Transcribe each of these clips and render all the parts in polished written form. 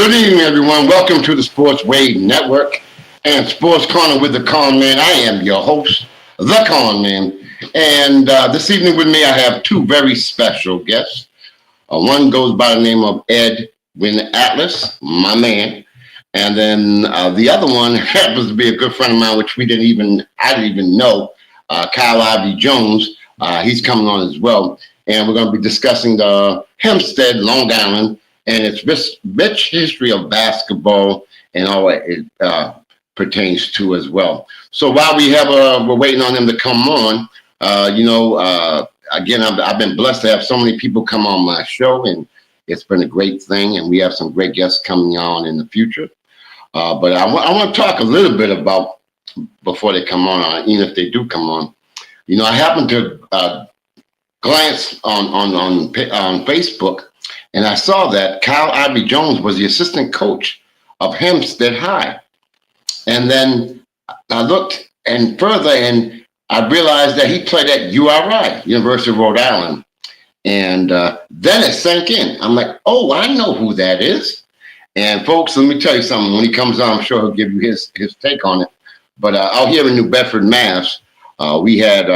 Good evening, everyone. Welcome to the Sports Wave Network and Sports Corner with the Conn Man. I am your host, the Conn Man. And this evening with me, I have two very special guests. One goes by the name of Ed Atlas, my man. And then the other one happens to be a good friend of mine, which I didn't even know, Kyle Ivy Jones. He's coming on as well. And we're going to be discussing the Hempstead, Long Island, and its rich history of basketball and all it pertains to as well. So while we're waiting on them to come on, again, I've been blessed to have so many people come on my show, and it's been a great thing. And we have some great guests coming on in the future. But I want to talk a little bit about before they come on, even if they do come on. I happened to glance on Facebook. And I saw that Kyle Ivy Jones was the assistant coach of Hempstead High. And then I looked further and I realized that he played at URI, University of Rhode Island. And then it sank in. I'm like, oh, I know who that is. And folks, let me tell you something. When he comes on, I'm sure he'll give you his take on it. But out here in New Bedford, Mass, we had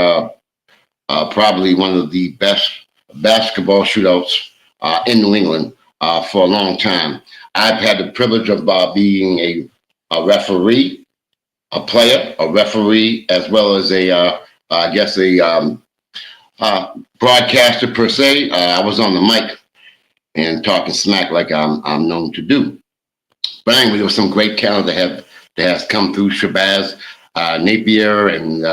probably one of the best basketball shootouts in New England for a long time. I've had the privilege of being a referee, a player, a referee, as well as a broadcaster per se. I was on the mic and talking smack like I'm known to do. But anyway, there was some great talent that has come through. Shabazz Napier and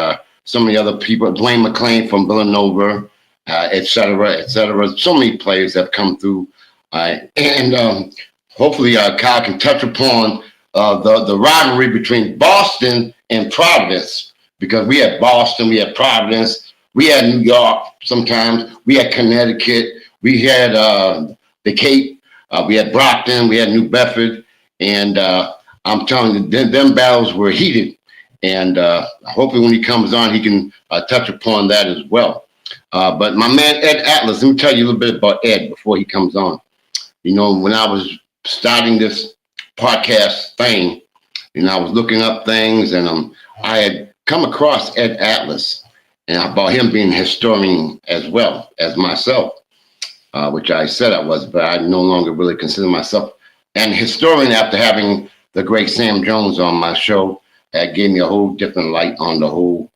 so many other people. Dwayne McClain from Villanova. Et cetera, et cetera. So many players have come through. And hopefully Kyle can touch upon the rivalry between Boston and Providence, because we had Boston, we had Providence, we had New York sometimes, we had Connecticut, we had the Cape, we had Brockton, we had New Bedford, and I'm telling you, them battles were heated. And hopefully when he comes on, he can touch upon that as well. But my man, Ed Atlas, let me tell you a little bit about Ed before he comes on. When I was starting this podcast thing, I was looking up things, and I had come across Ed Atlas and about him being a historian as well as myself, which I said I was, but I no longer really consider myself an historian after having the great Sam Jones on my show. That gave me a whole different light on the whole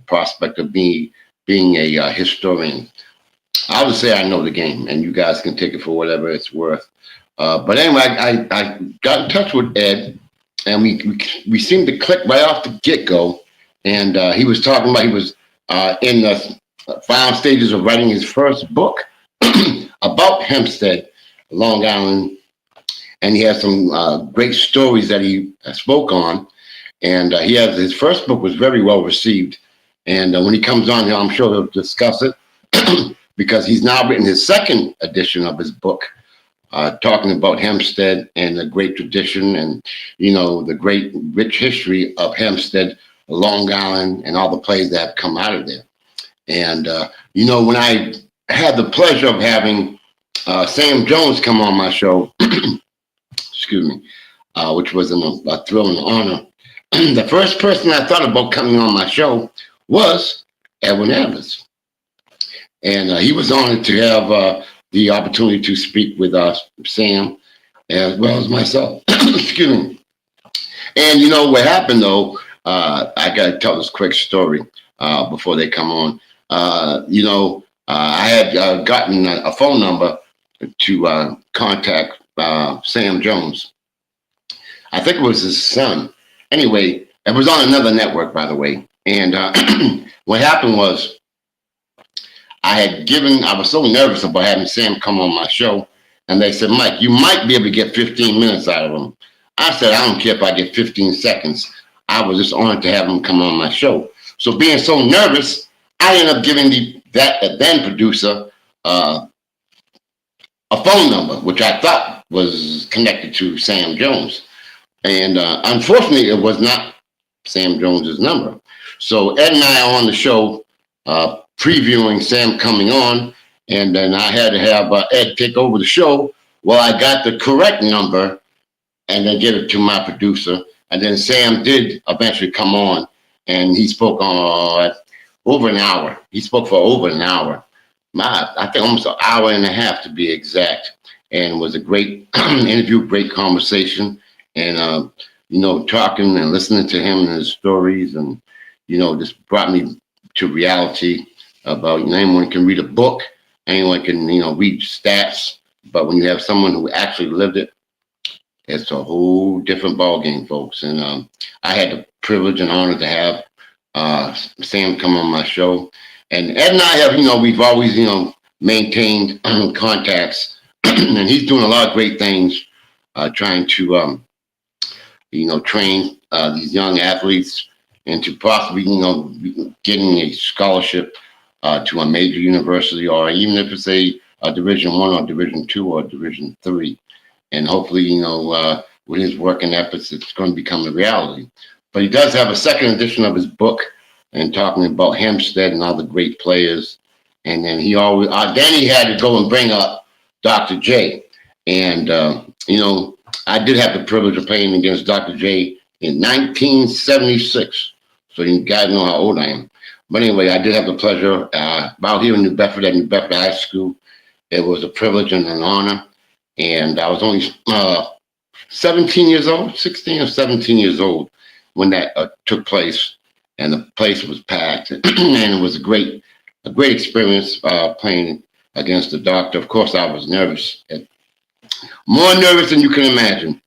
prospect of being a historian. I would say I know the game, and you guys can take it for whatever it's worth. But anyway, I got in touch with Ed, and we seemed to click right off the get-go. And he was talking about he was in the final stages of writing his first book about Hempstead, Long Island, and he has some great stories that he spoke on. And his first book was very well received. And when he comes on here, I'm sure he'll discuss it because he's now written his second edition of his book, talking about Hempstead and the great tradition and, the great rich history of Hempstead, Long Island, and all the plays that have come out of there. And, when I had the pleasure of having Sam Jones come on my show, excuse me, which was a thrill and honor, the first person I thought about coming on my show was Edwin Atlas. And he was honored to have the opportunity to speak with Sam as well as myself. Excuse me. And what happened though, I got to tell this quick story before they come on. I had gotten a phone number to contact Sam Jones. I think it was his son. Anyway, it was on another network, by the way. And what happened was I was so nervous about having Sam come on my show. And they said, Mike, you might be able to get 15 minutes out of him. I said, I don't care if I get 15 seconds. I was just honored to have him come on my show. So being so nervous, I ended up giving that then producer a phone number, which I thought was connected to Sam Jones. And unfortunately, it was not Sam Jones's number. So Ed and I are on the show previewing Sam coming on, and then I had to have Ed take over the show Well, I got the correct number and then give it to my producer. And then Sam did eventually come on, and he spoke on over an hour. He spoke for over an hour. I think almost an hour and a half to be exact. And it was a great interview, great conversation. And, talking and listening to him and his stories, and, just brought me to reality about, anyone can read a book, anyone can, read stats, but when you have someone who actually lived it, it's a whole different ballgame, folks. And I had the privilege and honor to have Sam come on my show. And Ed and I have, we've always, maintained contacts. And he's doing a lot of great things, trying to, train these young athletes into possibly, getting a scholarship to a major university, or even if it's a Division I or Division II or Division III. And hopefully, with his work and efforts, it's going to become a reality. But he does have a second edition of his book, and talking about Hempstead and all the great players. And then he always, Danny had to go and bring up Dr. J. And, I did have the privilege of playing against Dr. J in 1976. So you guys know how old I am. But anyway, I did have the pleasure out here in New Bedford at New Bedford High School. It was a privilege and an honor. And I was only 17 years old, 16 or 17 years old when that took place. And the place was packed. And it was a great experience playing against the doctor. Of course, I was nervous, more nervous than you can imagine.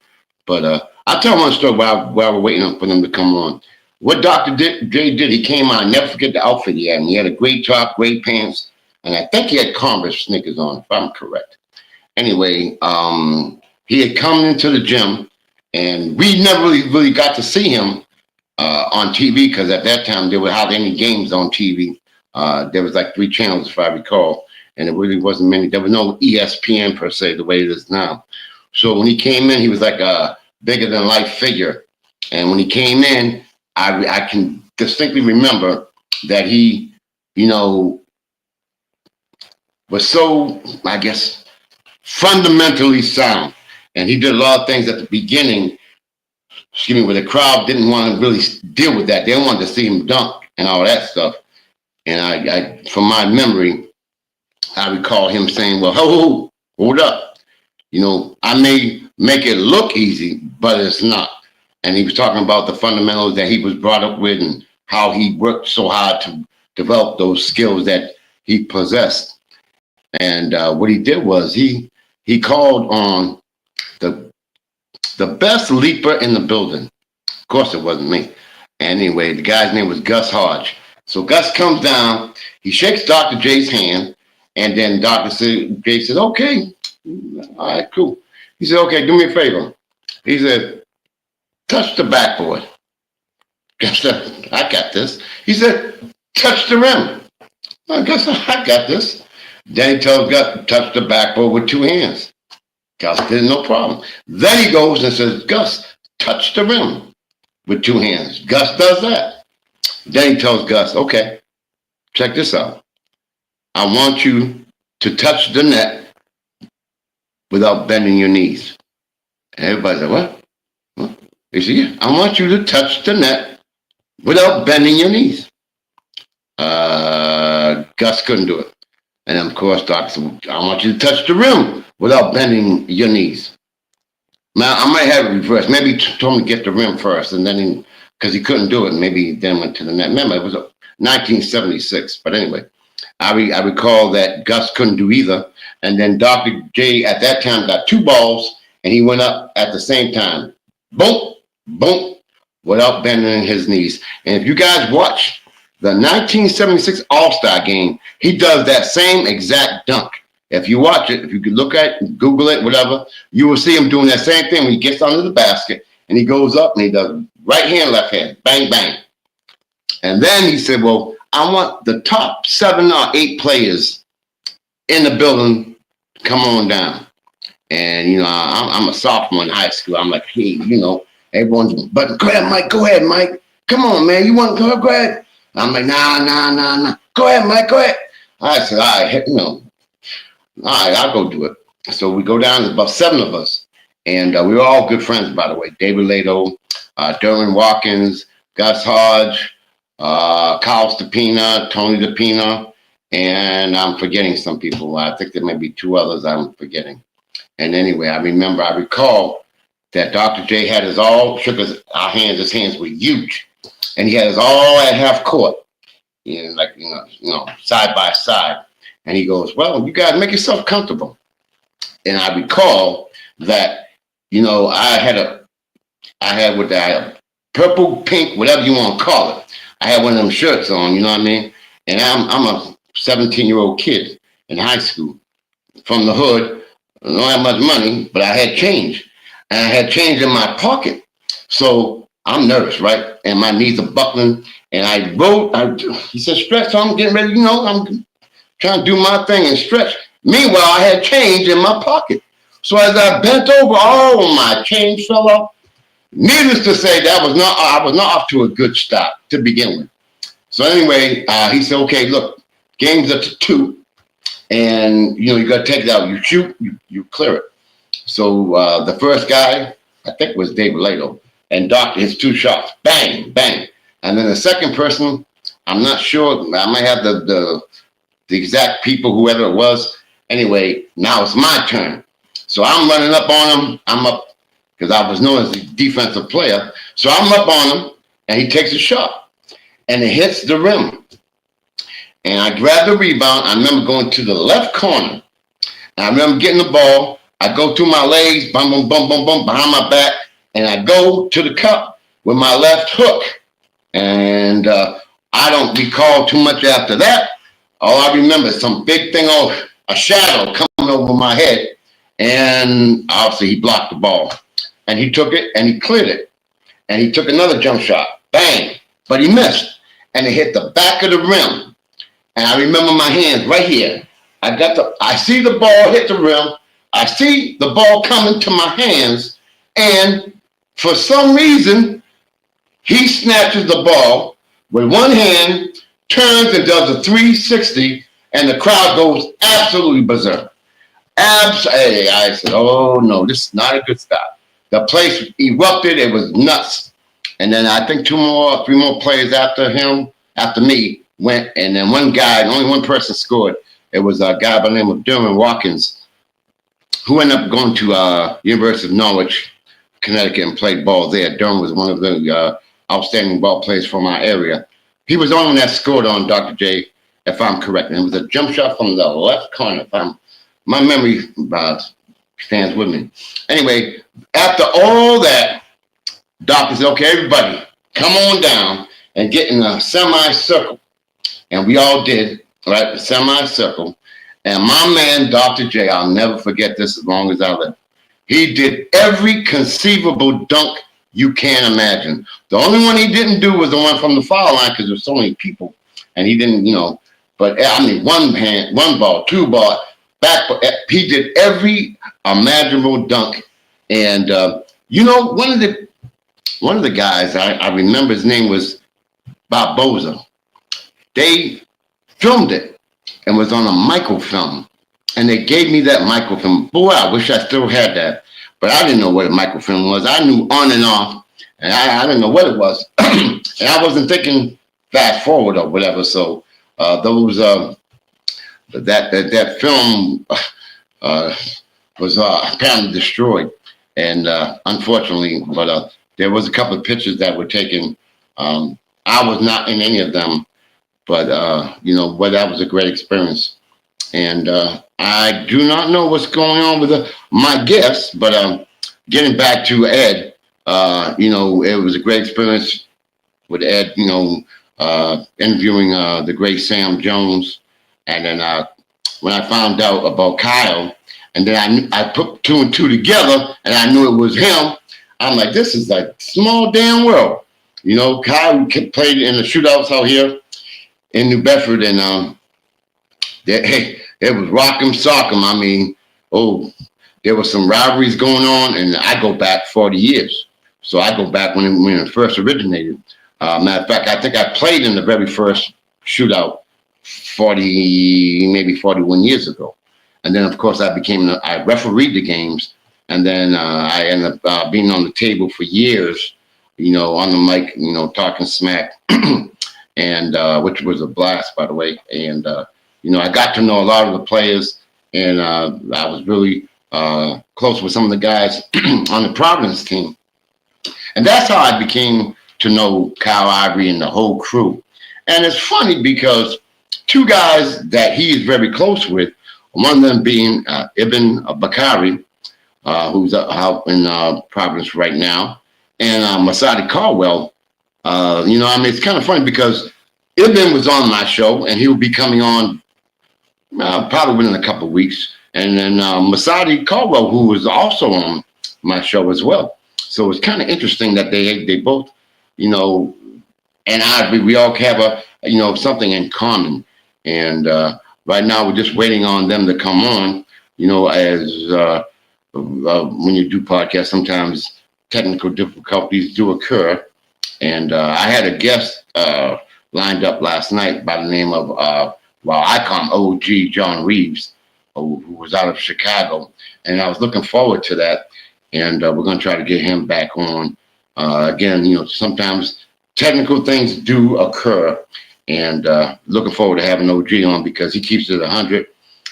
But I'll tell one story while we're waiting for them to come on. What Dr. J did, he came on, I never forget the outfit he had. And he had a great top, great pants, and I think he had Converse sneakers on, if I'm correct. Anyway, he had come into the gym, and we never really got to see him on TV, because at that time there were hardly any games on TV. There was like 3 channels, if I recall, and it really wasn't many. There was no ESPN per se the way it is now. So when he came in, he was like a bigger than life figure. And when he came in, I can distinctly remember that he, was so, I guess, fundamentally sound. And he did a lot of things at the beginning, where the crowd didn't want to really deal with that. They wanted to see him dunk and all that stuff. And I from my memory, I recall him saying, well, hold up. I may make it look easy, but it's not. And he was talking about the fundamentals that he was brought up with and how he worked so hard to develop those skills that he possessed. And what he did was he called on the best leaper in the building. Of course, it wasn't me. Anyway, the guy's name was Gus Hodge. So Gus comes down, he shakes Dr. J's hand, and then Dr. J said, okay, all right, cool. He said, okay, do me a favor. He said, touch the backboard. Gus said, I got this. He said, touch the rim. I guess I got this. Then he tells Gus, touch the backboard with 2 hands. Gus did no problem. Then he goes and says, Gus, touch the rim with 2 hands. Gus does that. Then he tells Gus, okay, check this out. I want you to touch the net without bending your knees. And everybody said, what? He said, yeah, I want you to touch the net without bending your knees. Gus couldn't do it. And then, of course, Doc said, I want you to touch the rim without bending your knees. Now, I might have it reversed. Maybe he told me to get the rim first, and then because he couldn't do it, maybe he then went to the net. Remember, it was 1976. But anyway, I recall that Gus couldn't do either. And then Dr. J at that time got 2 balls, and he went up at the same time. Boom, boom, without bending his knees. And if you guys watch the 1976 All-Star game, he does that same exact dunk. If you watch it, if you could look at it, Google it, whatever, you will see him doing that same thing when he gets under the basket and he goes up and he does right hand, left hand, bang, bang. And then he said, well, I want the top 7 or 8 players in the building to come on down. And, I'm a sophomore in high school. I'm like, hey, everyone's, but go ahead, Mike. Come on, man. You want to go ahead? I'm like, nah. Go ahead, Mike, go ahead. I said, all right, all right, I'll go do it. So we go down, there's about 7 of us. And we were all good friends, by the way. David Lato, Derwin Watkins, Gus Hodge, Kyle Stepina, Tony DePina, and I'm forgetting some people. I think there may be 2 others I'm forgetting. And anyway, I recall that Dr. J had us all, shook our hands, his hands were huge. And he had us all at half court, side by side. And he goes, well, you guys make yourself comfortable. And I recall that, I had with that purple, pink, whatever you want to call it. I had one of them shirts on, you know what I mean? And I'm a 17-year-old kid in high school from the hood. I don't have much money, but I had change. And I had change in my pocket. So I'm nervous, right? And my knees are buckling. And he said, stretch. So I'm getting ready, I'm trying to do my thing and stretch. Meanwhile, I had change in my pocket. So as I bent over, my change fell off. Needless to say, I was not off to a good start to begin with. So anyway, he said, okay, look, game's up to 2. And, you got to take it out. You shoot, you clear it. So the first guy, I think was David Lato, and Doctor his 2 shots, bang, bang. And then the second person, I'm not sure, I might have the exact people, whoever it was. Anyway, now it's my turn. So I'm running up on him. I'm up, because I was known as the defensive player. So I'm up on him, and he takes a shot, and it hits the rim. And I grab the rebound. I remember going to the left corner. And I remember getting the ball. I go through my legs, bum, bum, bum, bum, bum, behind my back, and I go to the cup with my left hook. And I don't recall too much after that. All I remember is some big thing, a shadow coming over my head. And obviously he blocked the ball. And he took it and he cleared it. And he took another jump shot. Bang. But he missed. And it hit the back of the rim. And I remember my hands right here. I see the ball hit the rim. I see the ball coming to my hands. And for some reason, he snatches the ball with one hand, turns and does a 360, and the crowd goes absolutely berserk. Absolutely. I said, oh no, this is not a good start. The place erupted. It was nuts. And then I think 3 more players after me went. And then one guy, only one person scored. It was a guy by the name of Derwin Watkins, who ended up going to University of Norwich, Connecticut, and played ball there. Derwin was one of the outstanding ball players from our area. He was the only one that scored on Dr. J, if I'm correct. And it was a jump shot from the left corner. My memory stands with me. Anyway, after all that, Doctor said, okay, everybody, come on down and get in a semicircle. And we all did, right, a semicircle. And my man, Dr. J, I'll never forget this as long as I live. He did every conceivable dunk you can imagine. The only one he didn't do was the one from the foul line because there's so many people. And he didn't, but I mean, one ball, 2 ball, back. He did every imaginable dunk. And, one of the guys, I remember his name was Bob Boza. They filmed it and was on a microfilm. And they gave me that microfilm. Boy, I wish I still had that. But I didn't know what a microfilm was. I knew on and off. And I didn't know what it was. And I wasn't thinking fast forward or whatever. So that film was apparently destroyed. And unfortunately, but there was a couple of pictures that were taken. I was not in any of them. But, that was a great experience. And I do not know what's going on with my guests, but getting back to Ed, it was a great experience with Ed, interviewing the great Sam Jones. And then when I found out about Kyle, and then I put 2 and 2 together, and I knew it was him, I'm like, this is a small damn world. Kyle played in the shootouts out here in New Bedford, and it was rock'em sock'em. I mean, there were some rivalries going on, and I go back 40 years. So I go back when it first originated. Matter of fact, I think I played in the very first shootout 40, maybe 41 years ago. And then, of course, I refereed the games. And then I ended up being on the table for years, on the mic, talking smack, and which was a blast, by the way. And, I got to know a lot of the players, and I was really close with some of the guys on the Providence team. And that's how I became to know Kyle Ivory and the whole crew. And it's funny because two guys that he is very close with, one of them being Ibn Bakari, who's out in Providence right now, and Masadi Caldwell. It's kind of funny because Ibn was on my show, and he will be coming on probably within a couple of weeks. And then Masadi Caldwell, who was also on my show as well. So it's kind of interesting that they both, and we all have something in common. And right now we're just waiting on them to come on. As when you do podcasts, sometimes technical difficulties do occur. And I had a guest lined up last night by the name of, I call him OG John Reeves, who was out of Chicago. And I was looking forward to that. And we're going to try to get him back on. Again, sometimes technical things do occur. And looking forward to having OG on because he keeps it 100.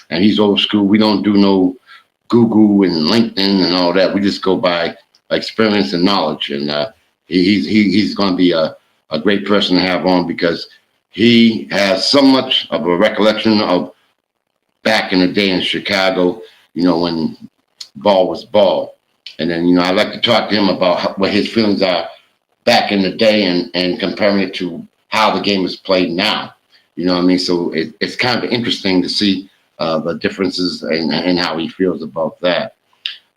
And he's old school. We don't do no Google and LinkedIn and all that. We just go by experience and knowledge. And he's going to be a great person to have on because he has so much of a recollection of back in the day in Chicago, when ball was ball. And then, I like to talk to him about what his feelings are back in the day and comparing it to how the game is played now. You know what I mean? So it's kind of interesting to see the differences and how he feels about that.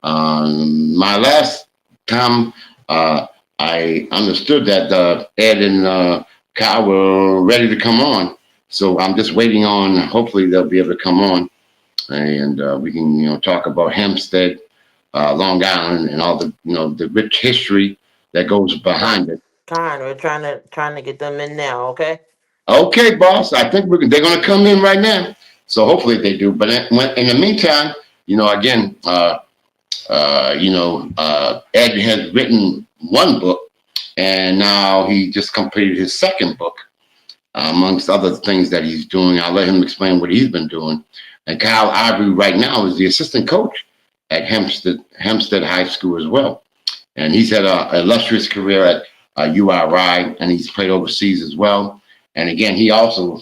My last time, I understood that Ed and Kyle were ready to come on. So I'm just waiting on, hopefully they'll be able to come on and we can, talk about Hempstead, Long Island, and all the, the rich history that goes behind it. Con, we're trying to get them in now, okay? Okay, boss. I think they're going to come in right now. So hopefully they do. But in the meantime, again, Ed has written one book, and now he just completed his second book, amongst other things that he's doing. I'll let him explain what he's been doing. And Kyle Ivory right now is the assistant coach at Hempstead High School as well. And he's had an illustrious career at URI, and he's played overseas as well. And again, he also,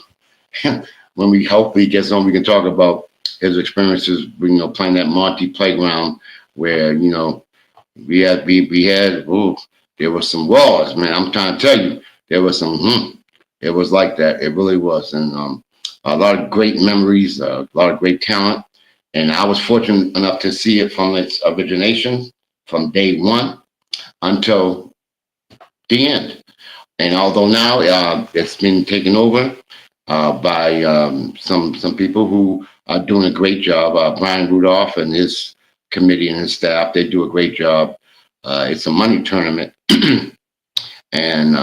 when we hopefully gets on, we can talk about his experiences, playing that Monty Playground where, we had, there was some wars, man. I'm trying to tell you, there was some, it was like that. It really was. And a lot of great memories, a lot of great talent. And I was fortunate enough to see it from its origination, from day one until the end. And although now it's been taken over by some people who are doing a great job, Brian Rudolph and his committee and his staff, they do a great job. It's a money tournament, and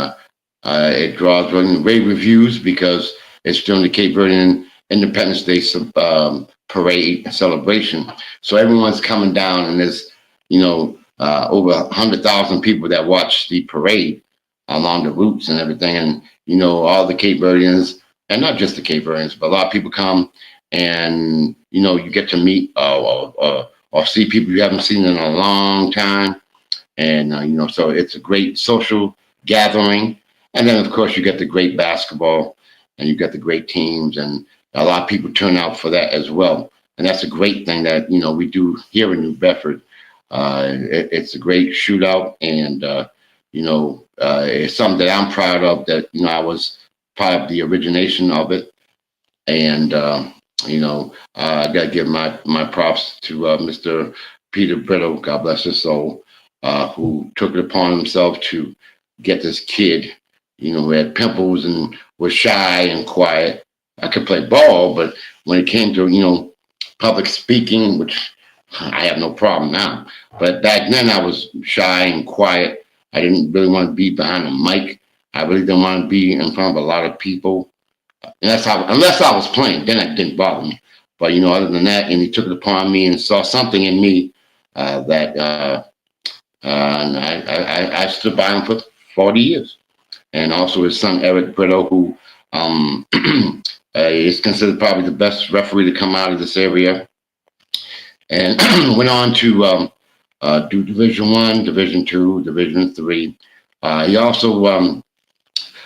it draws rave reviews because it's during the Cape Verdean Independence Day parade celebration. So everyone's coming down, and there's over 100,000 people that watch the parade along the routes and everything. And all the Cape Verdeans, and not just the Cape Verdeans, but a lot of people come, and you get to meet or see people you haven't seen in a long time. And so it's a great social gathering. And then of course you get the great basketball, and you get the great teams, and a lot of people turn out for that as well. And that's a great thing that we do here in New Bedford. It's a great shootout, and it's something that I'm proud of, that I was part of the origination of it. And I got to give my props to Mr. Peter Brittle, God bless his soul, who took it upon himself to get this kid, who had pimples and was shy and quiet. I could play ball, but when it came to public speaking, which I have no problem now, but back then I was shy and quiet. I didn't really want to be behind a mic. I really didn't want to be in front of a lot of people. Unless I was playing, then it didn't bother me. But other than that, and he took it upon me and saw something in me that and I stood by him for 40 years. And also his son Eric Brito, who is considered probably the best referee to come out of this area, and went on to do Division One, Division Two, Division Three. He also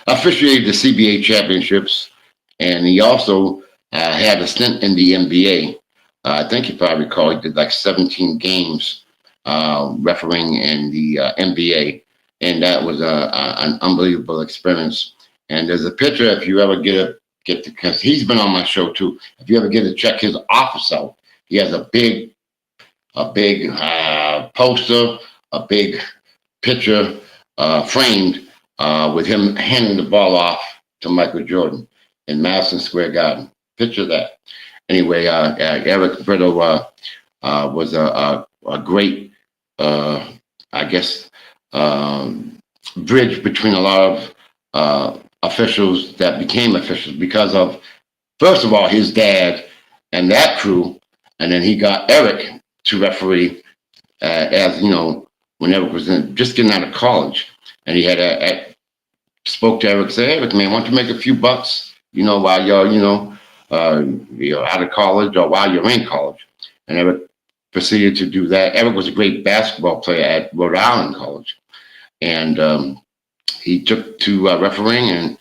officiated the CBA championships, and he also had a stint in the NBA. I think if I recall, he did like 17 games refereeing in the NBA, and that was an unbelievable experience. And there's a picture, if you ever get to, because he's been on my show too. If you ever get to check his office out, he has a big poster, a big picture framed with him handing the ball off to Michael Jordan in Madison Square Garden. Picture that. Anyway, Eric Brito was a great, I guess, bridge between a lot of officials that became officials because of, first of all, his dad and that crew, and then he got Eric to referee as when Eric was just getting out of college, and he had spoke to Eric, said, Eric, man, why don't you make a few bucks, while you're out of college or while you're in college, and Eric proceeded to do that. Eric was a great basketball player at Rhode Island College, and he took to refereeing, and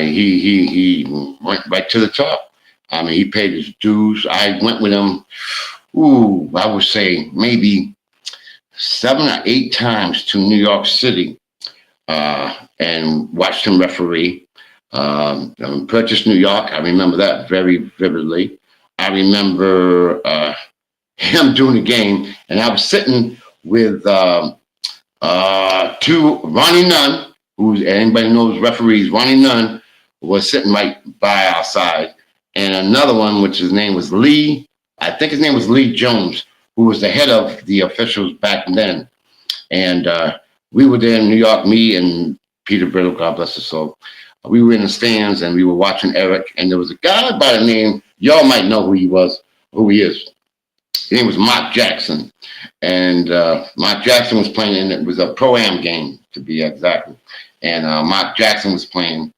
he went right to the top. I mean, he paid his dues. I went with him, I would say maybe 7 or 8 times to New York City and watched him referee. Purchase New York, I remember that very vividly. I remember him doing the game, and I was sitting with Ronnie Nunn, who anybody knows referees. Ronnie Nunn was sitting right by our side, and another one, which his name was Lee. I think his name was Lee Jones, who was the head of the officials back then. And we were there in New York, me and Peter Brittle, God bless his soul. We were in the stands and we were watching Eric, and there was a guy by the name, y'all might know who he is. His name was Mark Jackson. And Mark Jackson was playing, and it was a pro-am game to be exact. And Mark Jackson was playing,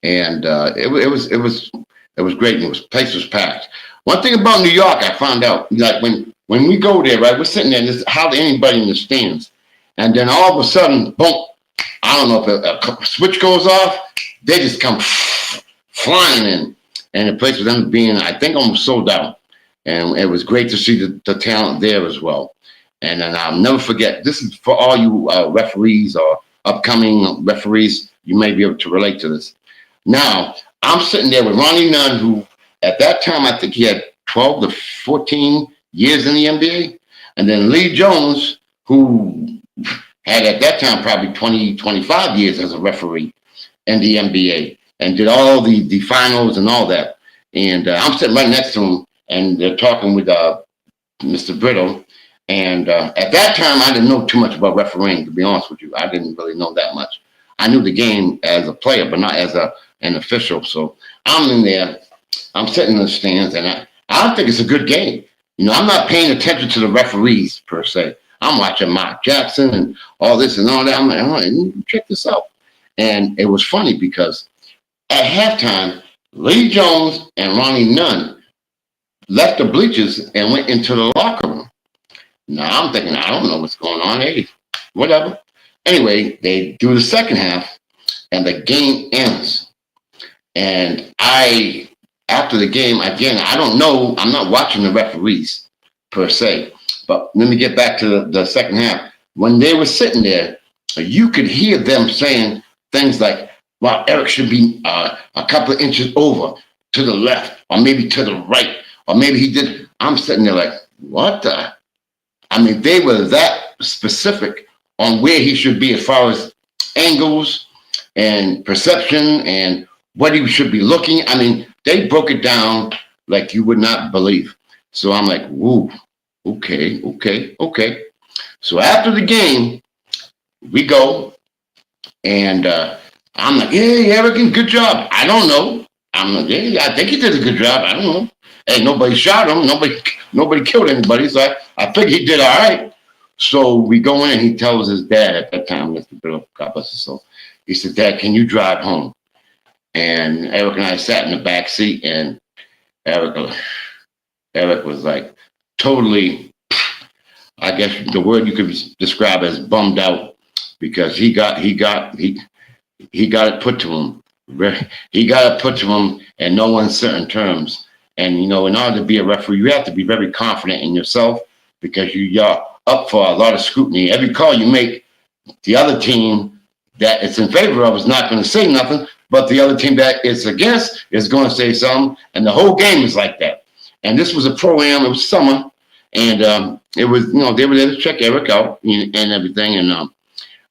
and it was great. And place was packed. One thing about New York, I found out, like when we go there, right, we're sitting there, there's hardly anybody in the stands, and then all of a sudden, boom! I don't know if a switch goes off, they just come flying in, and the place was ended up being, I think, almost sold out. And it was great to see the talent there as well. And then I'll never forget, this is for all you referees or upcoming referees, you may be able to relate to this. Now, I'm sitting there with Ronnie Nunn, who at that time, I think he had 12 to 14 years in the NBA. And then Lee Jones, who had at that time probably 20, 25 years as a referee in the NBA and did all the finals and all that. And I'm sitting right next to him, and they're talking with Mr. Brittle. And at that time, I didn't know too much about refereeing, to be honest with you. I didn't really know that much. I knew the game as a player, but not as an official. So I'm in there. I'm sitting in the stands, and I don't think it's a good game. I'm not paying attention to the referees, per se. I'm watching Mark Jackson and all this and all that. I'm like, oh, check this out. And it was funny because at halftime, Lee Jones and Ronnie Nunn left the bleachers and went into the locker room. Now I'm thinking, I don't know what's going on. Hey, whatever. Anyway, they do the second half, and the game ends. And after the game, again, I don't know. I'm not watching the referees, per se. But let me get back to the second half. When they were sitting there, you could hear them saying things like, well, Eric should be a couple of inches over to the left, or maybe to the right, or maybe he did. I'm sitting there like, what the? I mean, they were that specific on where he should be as far as angles and perception and what he should be looking. I mean, they broke it down like you would not believe. So I'm like, woo. Okay. So after the game, we go, and I'm like, hey, Eric, good job. I don't know. I'm like, yeah, I think he did a good job. I don't know. Hey, nobody shot him. Nobody killed anybody. So I figured he did all right. So we go in and he tells his dad at that time, Mr. Bill, God bless his soul. He said, Dad, can you drive home? And Eric and I sat in the back seat, and Eric, Eric was like totally, I guess the word you could describe as bummed out because he got it put to him. He got it put to him in no uncertain terms. And in order to be a referee, you have to be very confident in yourself because you're up for a lot of scrutiny. Every call you make, the other team that it's in favor of is not going to say nothing, but the other team that it's against is going to say something. And the whole game is like that. And this was a pro-am. It was summer, and it was they were there to check Eric out and everything. And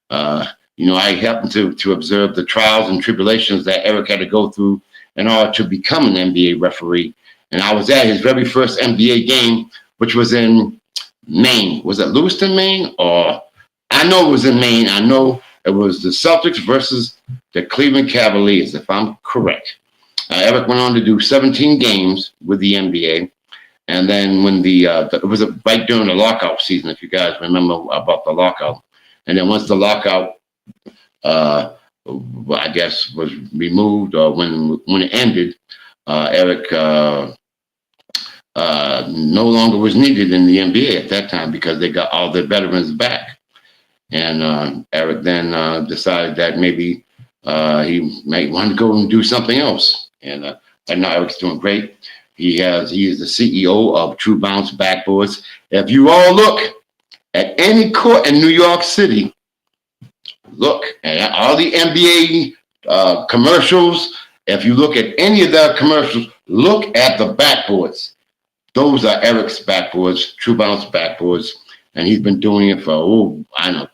I happened to observe the trials and tribulations that Eric had to go through in order to become an NBA referee. And I was at his very first NBA game, which was in Maine. Was it Lewiston, Maine? Or I know it was in Maine. I know it was the Celtics versus the Cleveland Cavaliers, if I'm correct. Eric went on to do 17 games with the NBA. And then when it was right during the lockout season, if you guys remember about the lockout. And then once the lockout, I guess, was removed, or when it ended, Eric no longer was needed in the NBA at that time because they got all their veterans back. And Eric then decided that maybe he might want to go and do something else. And now Eric's doing great. He is the CEO of True Bounce Backboards. If you all look at any court in New York City, look at all the NBA commercials. If you look at any of their commercials, look at the backboards. Those are Eric's backboards, True Bounce Backboards. And he's been doing it for,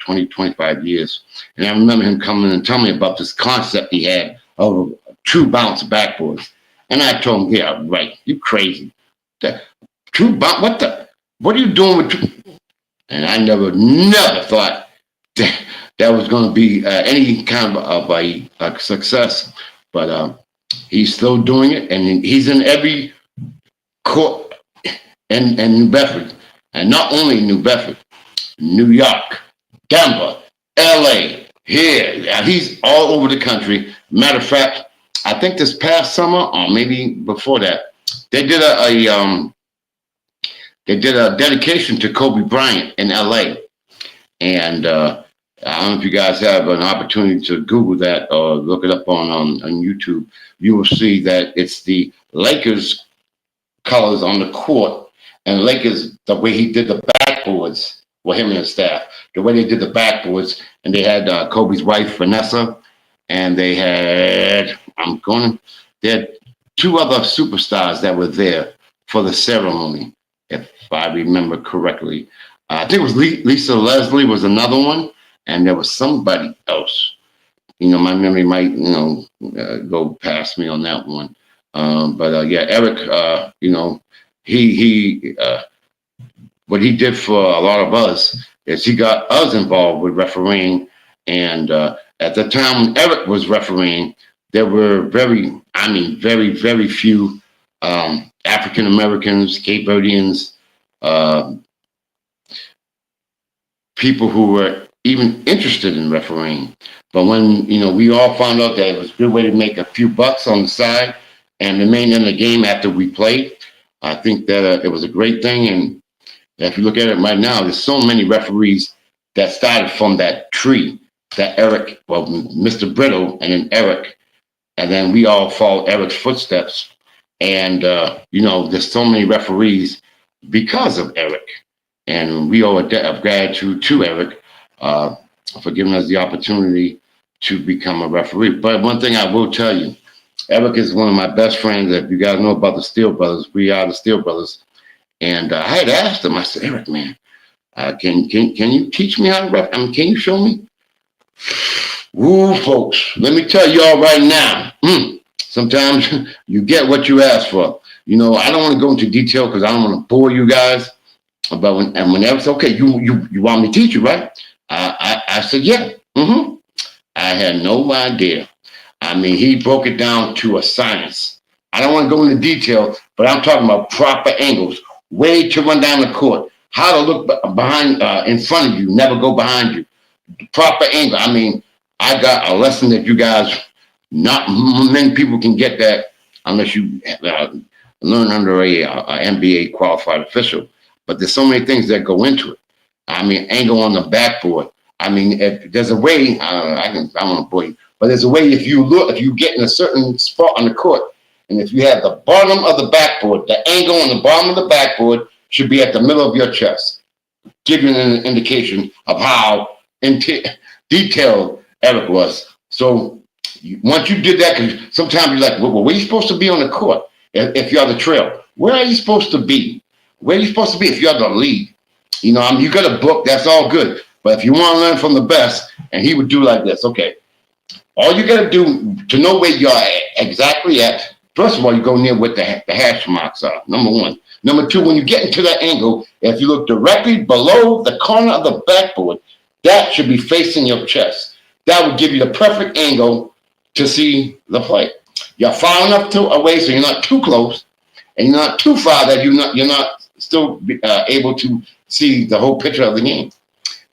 20, 25 years. And I remember him coming and telling me about this concept he had of True Bounce Backboards. And I told him, yeah, right, you crazy. True Bounce, what are you doing with True? And I never thought that was going to be any kind of a success. But he's still doing it, and he's in every court in New Bedford. And not only New Bedford, New York, Denver, LA, here. He's all over the country. Matter of fact, I think this past summer, or maybe before that, they did a dedication to Kobe Bryant in LA. And I don't know if you guys have an opportunity to Google that or look it up on YouTube. You will see that it's the Lakers colors on the court, and Lakers, the way he did the backboards, well, him and his staff, the way they did the backboards, and they had Kobe's wife, Vanessa, and they had, they had two other superstars that were there for the ceremony, if I remember correctly. I think it was Lisa Leslie was another one, and there was somebody else. My memory might, go past me on that one. But Eric, he what he did for a lot of us is he got us involved with refereeing. And at the time when Eric was refereeing, there were very, very few African Americans, Cape Verdeans, people who were even interested in refereeing. But when, we all found out that it was a good way to make a few bucks on the side and remain in the game after we played, I think that it was a great thing. And if you look at it right now, there's so many referees that started from that tree that Eric, well, Mr. Brittle and then Eric, and then we all followed Eric's footsteps. And, there's so many referees because of Eric. And we owe a debt of gratitude to Eric for giving us the opportunity to become a referee. But one thing I will tell you, Eric is one of my best friends. If you guys know about the Steel Brothers, we are the Steel Brothers. And I had asked him, I said, Eric, man, can you teach me how to ref? Can you show me? Ooh, folks, let me tell you all right now. Sometimes you get what you ask for. I don't want to go into detail because I don't want to bore you guys. But when Eric's okay, you want me to teach you, right? I said, yeah. I had no idea. I mean, he broke it down to a science. I don't want to go into detail, but I'm talking about proper angles, way to run down the court, how to look behind, in front of you, never go behind you, proper angle. I mean, I got a lesson that you guys, not many people can get that unless you learn under a NBA qualified official. But there's so many things that go into it. I mean, angle on the backboard. I mean, if there's a way, I don't want to bore you, but there's a way if you get in a certain spot on the court, and if you have the bottom of the backboard, the angle on the bottom of the backboard should be at the middle of your chest. Give you an indication of how detailed Eric was. So once you did that, because sometimes you're like, well, where are you supposed to be on the court if you're the trail? Where are you supposed to be? Where are you supposed to be if you're the lead? You know, I mean, you got a book, that's all good. But if you want to learn from the best, and he would do like this, okay, all you got to do to know where you're exactly at, first of all, you go near what the hash marks are, number one. Number two, when you get into that angle, if you look directly below the corner of the backboard, that should be facing your chest. That would give you the perfect angle to see the play. You're far enough away so you're not too close, and you're not too far that you're not still able to see the whole picture of the game.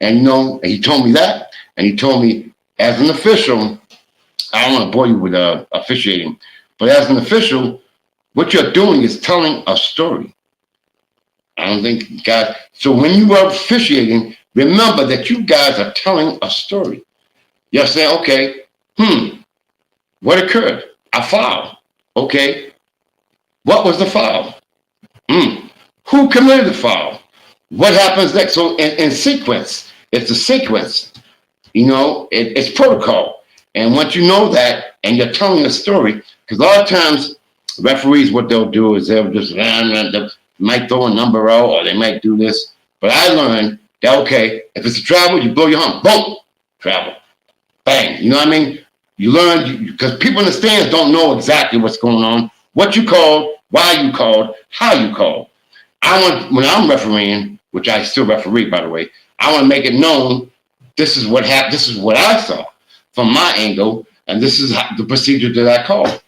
And you know, he told me that, and he told me as an official, I don't want to bore you with officiating, but as an official, what you're doing is telling a story. I don't think guys. So when you are officiating, remember that you guys are telling a story. You're saying, okay, what occurred? A foul. Okay, what was the foul? Who committed the foul? What happens next? So in sequence, it's a sequence. You know, it's protocol. And once you know that, and you're telling a story, because a lot of times referees, what they'll do is they'll just they might throw a number out, or they might do this. But I learned that, okay, if it's a travel, you blow your horn, boom, travel, bang. You know what I mean? You learn, because people in the stands don't know exactly what's going on, what you called, why you called, how you called. When I'm refereeing, which I still referee, by the way, I want to make it known this is what happened, this is what I saw from my angle, and this is the procedure that I called.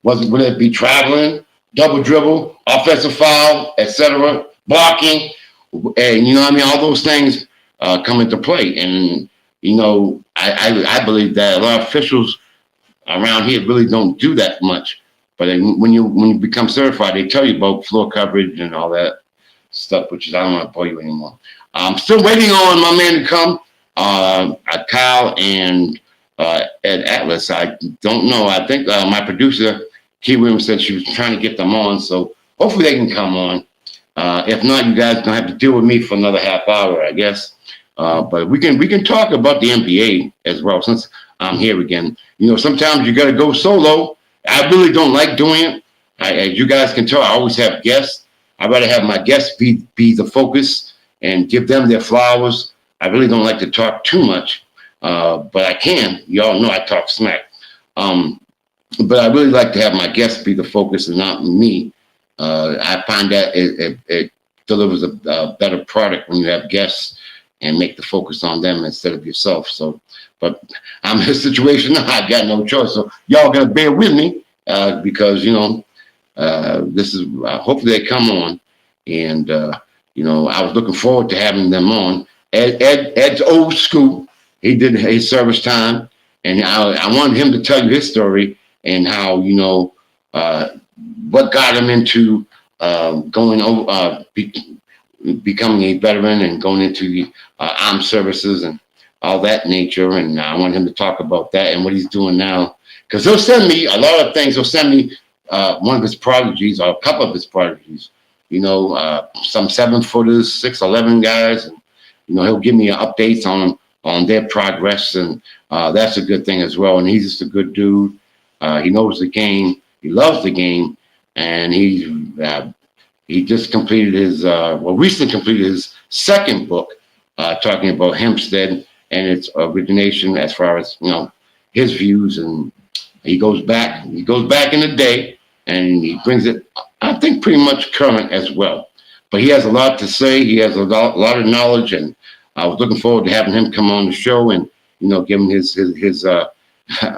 Would it be traveling, double dribble, offensive foul, etc., blocking, and you know what I mean? All those things come into play. And, you know, I believe that a lot of officials around here really don't do that much. But when you become certified, they tell you about floor coverage and all that stuff, which is, I don't want to bore you anymore. I'm still waiting on my man to come, Kyle and Ed Atlas. I don't know. I think my producer, Key Williams, said she was trying to get them on, so hopefully they can come on. If not, you guys don't have to deal with me for another half hour, I guess. But we can talk about the NBA as well, since I'm here again. You know, sometimes you got to go solo. I really don't like doing it. As you guys can tell, I always have guests. I'd rather have my guests be the focus and give them their flowers. I really don't like to talk too much, but I can. You all know I talk smack. But I really like to have my guests be the focus and not me. I find that it delivers a better product when you have guests and make the focus on them instead of yourself. So, but I'm in a situation now, I got no choice. So y'all gonna bear with me because, you know, this is, hopefully they come on. And, you know, I was looking forward to having them on. Ed's old school. He did his service time. And I wanted him to tell you his story and how, you know, what got him into going over, becoming a veteran and going into the armed services and all that nature. And I want him to talk about that and what he's doing now. Because he'll send me a lot of things. He'll send me one of his prodigies or a couple of his prodigies, you know, some 7-footers, 6'11" guys. And, you know, he'll give me updates on their progress. And that's a good thing as well. And he's just a good dude. He knows the game. He loves the game. And he just completed recently completed his second book, talking about Hempstead and its origination as far as, you know, his views. And he goes back in the day and he brings it, I think, pretty much current as well. But he has a lot to say. He has a lot of knowledge, and I was looking forward to having him come on the show and, you know, give him his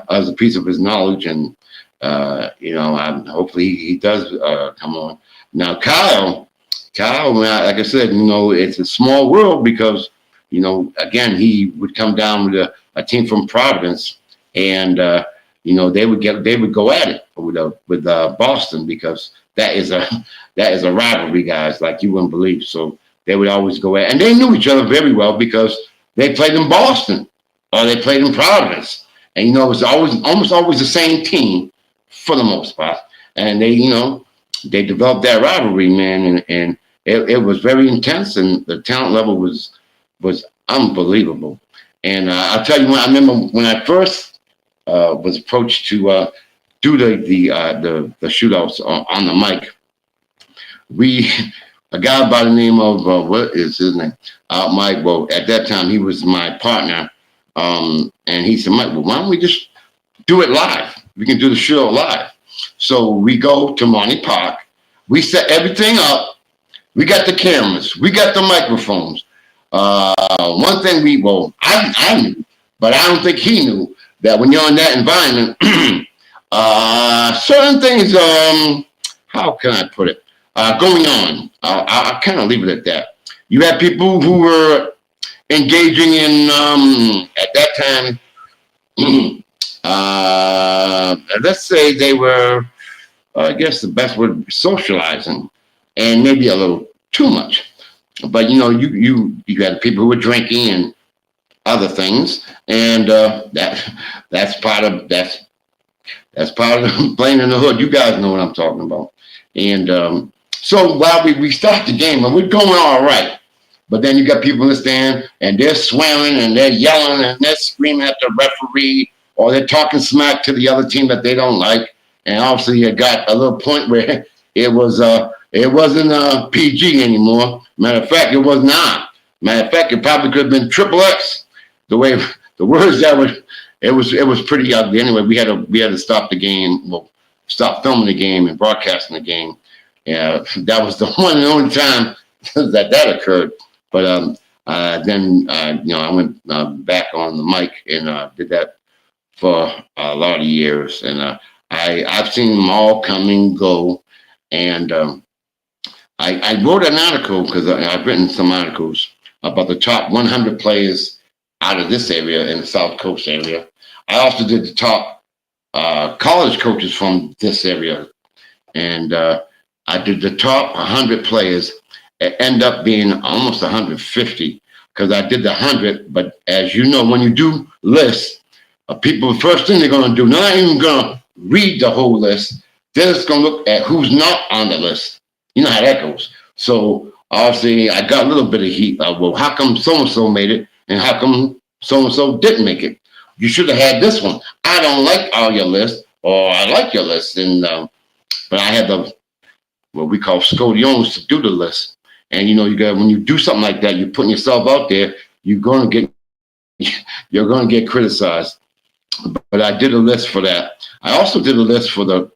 as a piece of his knowledge, and hopefully he does come on. Now, Kyle, like I said, it's a small world because again, he would come down with a team from Providence, and they would go at it with Boston, because that is a rivalry, guys, like you wouldn't believe. So they would always go at, and they knew each other very well because they played in Boston or they played in Providence, and it was almost always the same team for the most part, and they developed that rivalry, man, and it was very intense, and the talent level was unbelievable. And I'll tell you, I remember when I first was approached to do the shootouts on the mic. A guy by the name of what is his name? Mike. Well, at that time he was my partner, and he said, Mike, well, why don't we just do it live? We can do the show live. So we go to Monty Park. We set everything up. We got the cameras. We got the microphones. One thing I knew, but I don't think he knew, that when you're in that environment, certain things, how can I put it, going on. I'll kind of leave it at that. You had people who were engaging in, at that time, let's say they were, I guess the best word, socializing, and maybe a little too much. But you had people who were drinking and other things, and that's part of playing in the hood. You guys know what I'm talking about. And so while we start the game, and we're going all right, but then you got people in the stand and they're swearing and they're yelling and they're screaming at the referee, or they're talking smack to the other team that they don't like. And obviously it got a little point where it wasn't PG anymore. Matter of fact, it was not. Matter of fact, it probably could have been XXX. The way the words that it was pretty ugly. Anyway, we had to stop the game. Well, stop filming the game and broadcasting the game. Yeah, that was the one and only time that occurred. But then I went back on the mic and did that for a lot of years, and I've seen them all come and go. And I wrote an article, because I've written some articles about the top 100 players out of this area, in the South Coast area. I also did the top college coaches from this area, and I did the top 100 players. It ended up being almost 150, because I did the 100. But as you know, when you do lists, people, the first thing they're going to do, they're not even going to read the whole list. They're just going to look at who's not on the list. You know how that goes. So obviously, I got a little bit of heat. Well, how come so-and-so made it, and how come so-and-so didn't make it? You should have had this one. I don't like all your list, or I like your list. And but I had what we call scodiones to do the list. And you got, when you do something like that, you're putting yourself out there. You're going to get criticized. But I did a list for that. I also did a list for the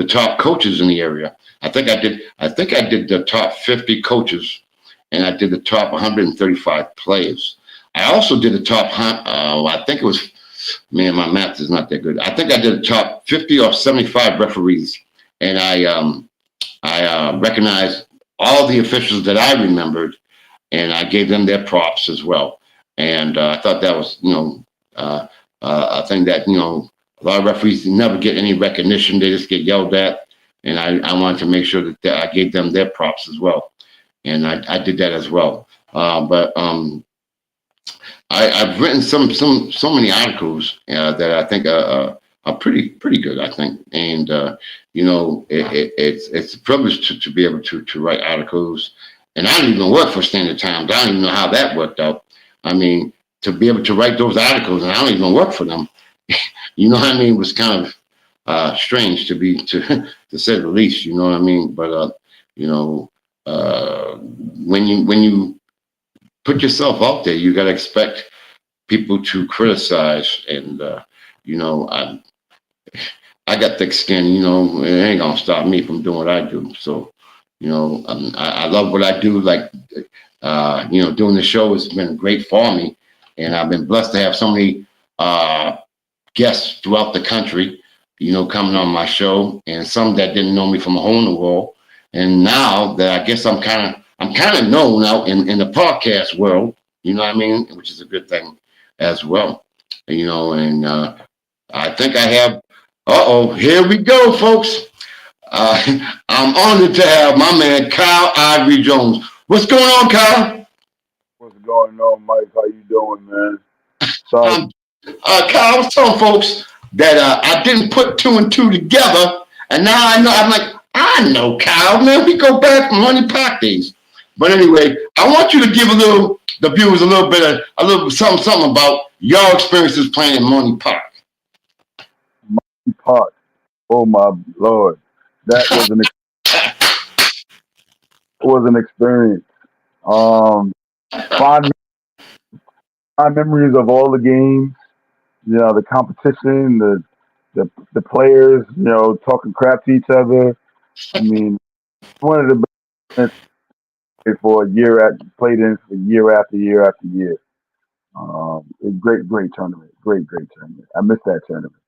top coaches in the area. I think I did the top 50 coaches, and I did the top 135 players. I also did the top, I think it was, man, my math is not that good. I think I did the top 50 or 75 referees, and I recognized all the officials that I remembered, and I gave them their props as well. And I thought that was, a thing that, a lot of referees never get any recognition. They just get yelled at. And I wanted to make sure that I gave them their props as well. And I did that as well. But I've written so many articles that I think are pretty good, I think. And, it's a privilege to be able to write articles. And I didn't even work for Standard Times. I don't even know how that worked out. I mean, to be able to write those articles, and I don't even work for them, you know what I mean, was kind of strange to say the least, you know what I mean? But, when you put yourself out there, you got to expect people to criticize. And, I got thick skin, it ain't going to stop me from doing what I do. So, I love what I do. Like, doing the show has been great for me. And I've been blessed to have so many guests throughout the country, coming on my show, and some that didn't know me from a hole in the wall. And now that I guess I'm kind of known out in the podcast world, you know what I mean, which is a good thing as well. And I think I have. Here we go, folks. I'm honored to have my man Kyle Ivory Jones. What's going on, Kyle? What's going on, Mike? How you doing, man? Sorry. Kyle, I was telling folks that I didn't put two and two together, and now I know. I'm like, I know Kyle, man. We go back from Money Park days. But anyway, I want you to give the viewers a little something about your experiences playing in Money Park. Money Park. Oh my Lord, that was an experience. Fond memories of all the games. The competition, the players. Talking crap to each other. I mean, one of the best for played in for year after year after year. A great tournament. Great tournament. I missed that tournament.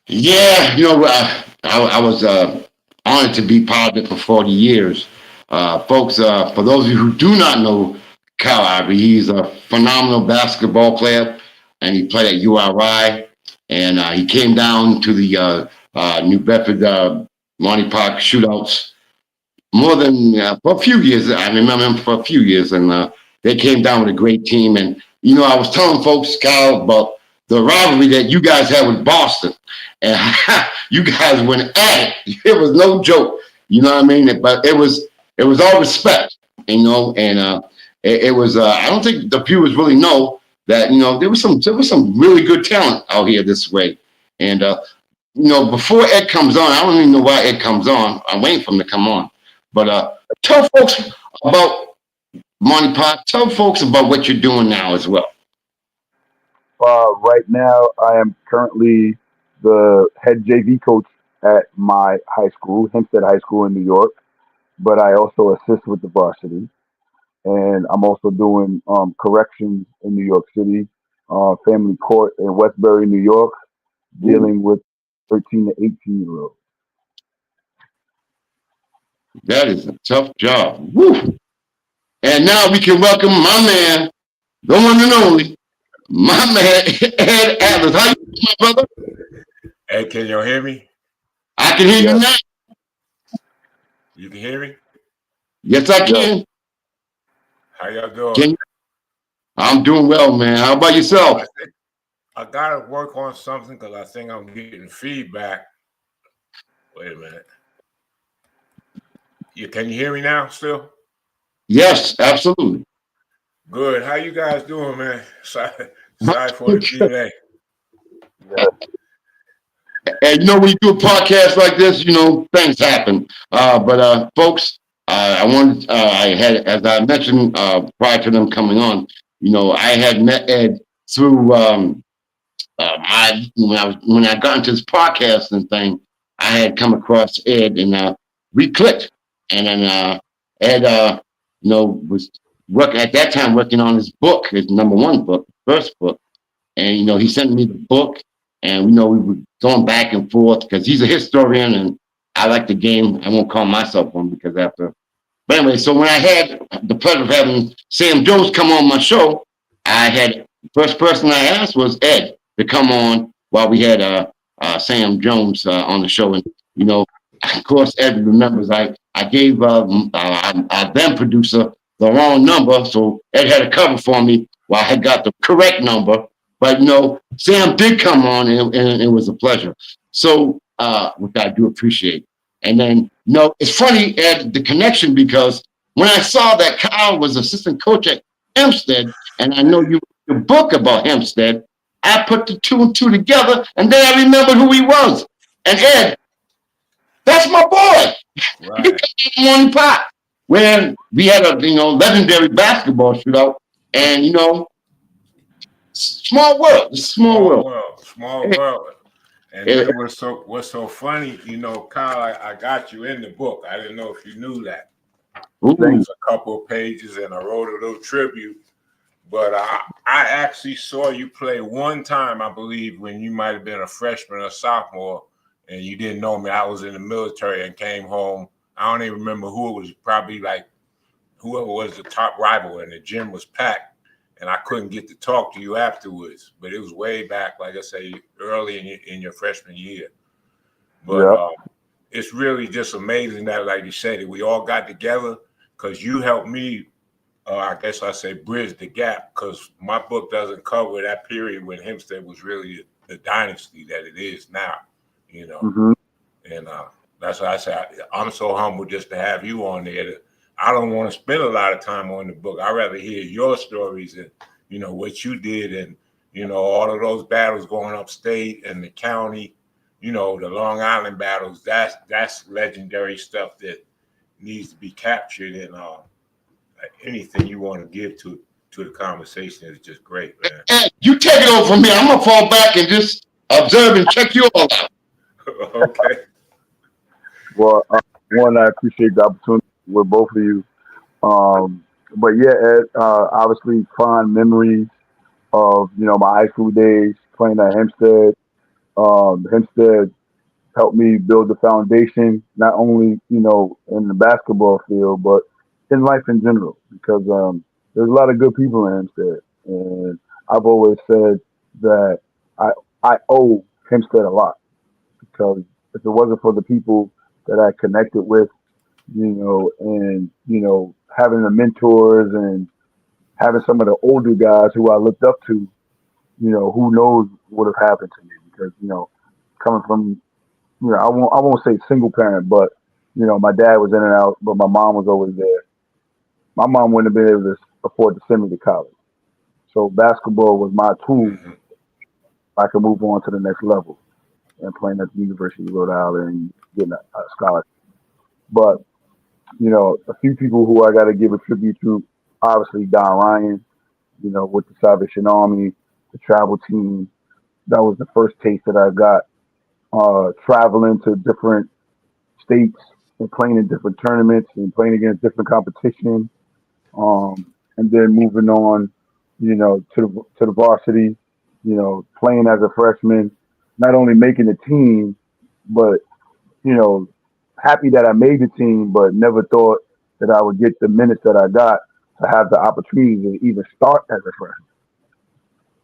Yeah, I was honored to be part of it for 40 years. Folks, for those of you who do not know Kyle Ivory, he's a phenomenal basketball player, and he played at URI, and he came down to the New Bedford Monty Park shootouts more than for a few years. I remember him for a few years, and they came down with a great team. And I was telling folks, Kyle, about the rivalry that you guys had with Boston, and you guys went at it. It was no joke, you know what I mean? But it was all respect, and it was. I don't think the viewers really know that there was some really good talent out here this way, and before Ed comes on, I don't even know why Ed comes on. I'm waiting for him to come on, but tell folks about Monty Park. Tell folks about what you're doing now as well. Right now, I am currently the head JV coach at my high school, Hempstead High School in New York. But I also assist with the varsity, and I'm also doing corrections in New York City, family court in Westbury, New York, dealing with 13 to 18-year-olds. That is a tough job. Woo. And now we can welcome my man, the one and only, my man, Ed Atlas. How you doing, my brother? Hey, can you hear me? I can hear you now. You can hear me? Yes, I can. How y'all doing? I'm doing well, man. How about yourself? I got to work on something because I think I'm getting feedback. Wait a minute. Can you hear me now still? Yes, absolutely. Good. How you guys doing, man? Sorry for the delay. Yeah. And when you do a podcast like this, things happen. But folks, I had, as I mentioned prior to them coming on, I had met Ed through when I got into this podcasting thing. I had come across Ed, and we clicked. And then Ed, was working at that time, working on his book, his #1 book, first book. And he sent me the book, and we were going back and forth because he's a historian, and I like the game. I won't call myself one because after. But anyway, so when I had the pleasure of having Sam Jones come on my show, I had first person I asked was Ed to come on while we had Sam Jones on the show, and of course, Ed remembers I gave our then producer the wrong number, so Ed had to cover for me while I got the correct number. But Sam did come on, and it was a pleasure. So, which I do appreciate. And then, it's funny, Ed, the connection, because when I saw that Kyle was assistant coach at Hempstead, and I know you wrote a book about Hempstead, I put the two and two together, and then I remembered who he was. And Ed, that's my boy. Right. Monty Park, where we had a legendary basketball shootout, and small world, small world. And then what's so funny, Kyle, I got you in the book. I didn't know if you knew that. There's a couple of pages, and I wrote a little tribute But I actually saw you play one time, I believe, when you might have been a freshman or sophomore, and you didn't know me. I was in the military and came home. I don't even remember who it was. Probably like whoever was the top rival, and the gym was packed, and I couldn't get to talk to you afterwards. But it was way back, like I say, early in your freshman year. But Yeah. it's really just amazing that, like you said, that we all got together because you helped me. I guess I say bridge the gap because my book doesn't cover that period when Hempstead was really the dynasty that it is now, you know. Mm-hmm. And that's why I say I'm so humbled just to have you on there. I don't want to spend a lot of time on the book. I'd rather hear your stories and, you know, what you did and, you know, all of those battles going upstate and the county, you know, the Long Island battles. That's legendary stuff that needs to be captured. And anything you want to give to the conversation is just great, man. Hey, you take it over from me. I'm gonna fall back and just observe and check you all out. Okay. Well, one, I appreciate the opportunity with both of you. But yeah, Ed, obviously fond memories of, you know, my high school days playing at Hempstead. Hempstead helped me build the foundation, not only, you know, in the basketball field, but in life in general, because there's a lot of good people in Hempstead. And I've always said that I, I owe Hempstead a lot because if it wasn't for the people that I connected with, you know, and, you know, having the mentors and having some of the older guys who I looked up to, you know, who knows what would have happened to me because, you know, coming from, you know, I won't say single parent, but, you know, my dad was in and out, but my mom was always there. My mom wouldn't have been able to afford to send me to college. So basketball was my tool. Mm-hmm. I could move on to the next level and playing at the University of Rhode Island and getting a scholarship. But, you know, a few people who I got to give a tribute to, obviously Don Ryan, you know, with the Salvation Army, the travel team. That was the first taste that I got traveling to different states and playing in different tournaments and playing against different competition. And then moving on, you know, to the varsity, you know, playing as a freshman, not only making the team, but you know, happy that I made the team, but never thought that I would get the minutes that I got to have the opportunity to even start as a freshman.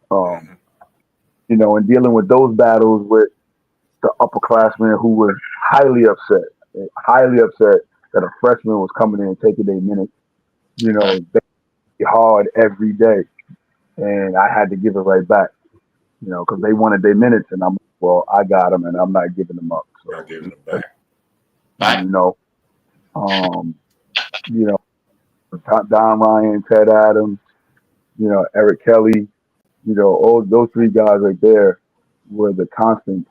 Mm-hmm. You know, and dealing with those battles with the upperclassmen who was highly upset that a freshman was coming in and taking their minutes. You know, they hard every day, and I had to give it right back. You know, because they wanted their minutes, and I'm well, I got them, and I'm not giving them up. Not So, giving it back. you know, um, you know, Don Ryan, Ted Adams, you know, Eric Kelly, you know, all those three guys right there were the constants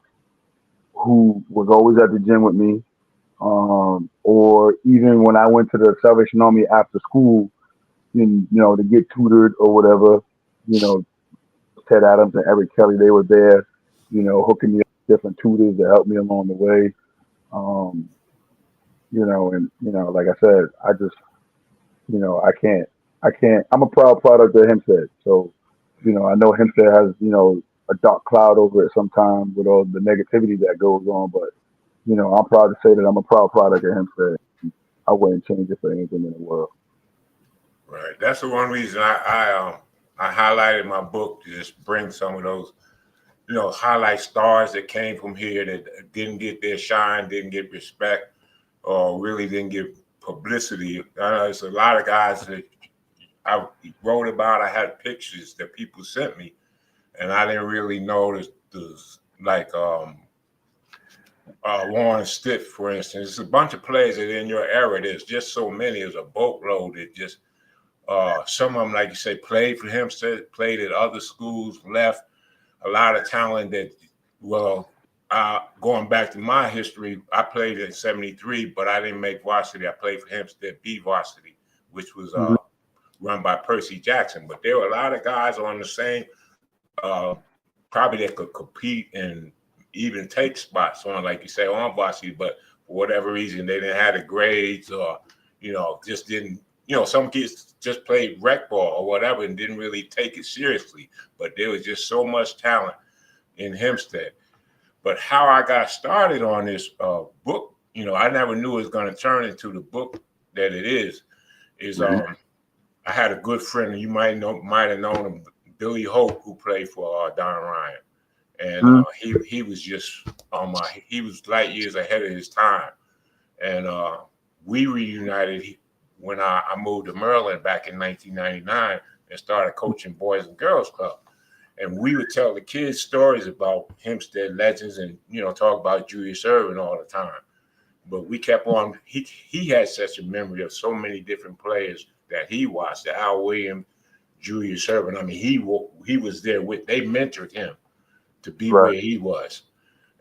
who was always at the gym with me. Or even when I went to the Salvation Army after school, you know, to get tutored or whatever, you know, Ted Adams and Eric Kelly, they were there, you know, hooking me up with different tutors to help me along the way. Um, you know, and, you know, like I said, I just, you know, I'm a proud product of Hempstead. So, you know, I know Hempstead has, you know, a dark cloud over it sometimes with all the negativity that goes on, but, you know, I'm proud to say that I'm a proud product of Hempstead. I wouldn't change it for anything in the world. Right. That's the one reason I highlighted my book to just bring some of those, you know, highlight stars that came from here that didn't get their shine, didn't get respect, or really didn't get publicity. There's a lot of guys that I wrote about. I had pictures that people sent me, and I didn't really notice like Warren Stitt, for instance. There's a bunch of players that in your era. There's just so many. There's a boatload that just some of them, like you say, played for Hempstead, played at other schools, left. A lot of talent that, well, going back to my history, I played in '73, but I didn't make varsity. I played for Hempstead B varsity, which was Mm-hmm. run by Percy Jackson. But there were a lot of guys on the same, uh, probably that could compete and even take spots on, like you say, on varsity, but for whatever reason, they didn't have the grades or, you know, just didn't some kids just played rec ball or whatever and didn't really take it seriously. But there was just so much talent in Hempstead. But how I got started on this book, I never knew it was going to turn into the book that it is I had a good friend, and you might have known him, Billy Hope, who played for Don Ryan. And he was just he was light years ahead of his time. And we reunited when I moved to Maryland back in 1999 and started coaching Boys and Girls Club. And we would tell the kids stories about Hempstead legends and, talk about Julius Erving all the time. But we kept on, he had such a memory of so many different players that he watched, Al Williams, Julius Erving. I mean, he was there they mentored him to be where he was.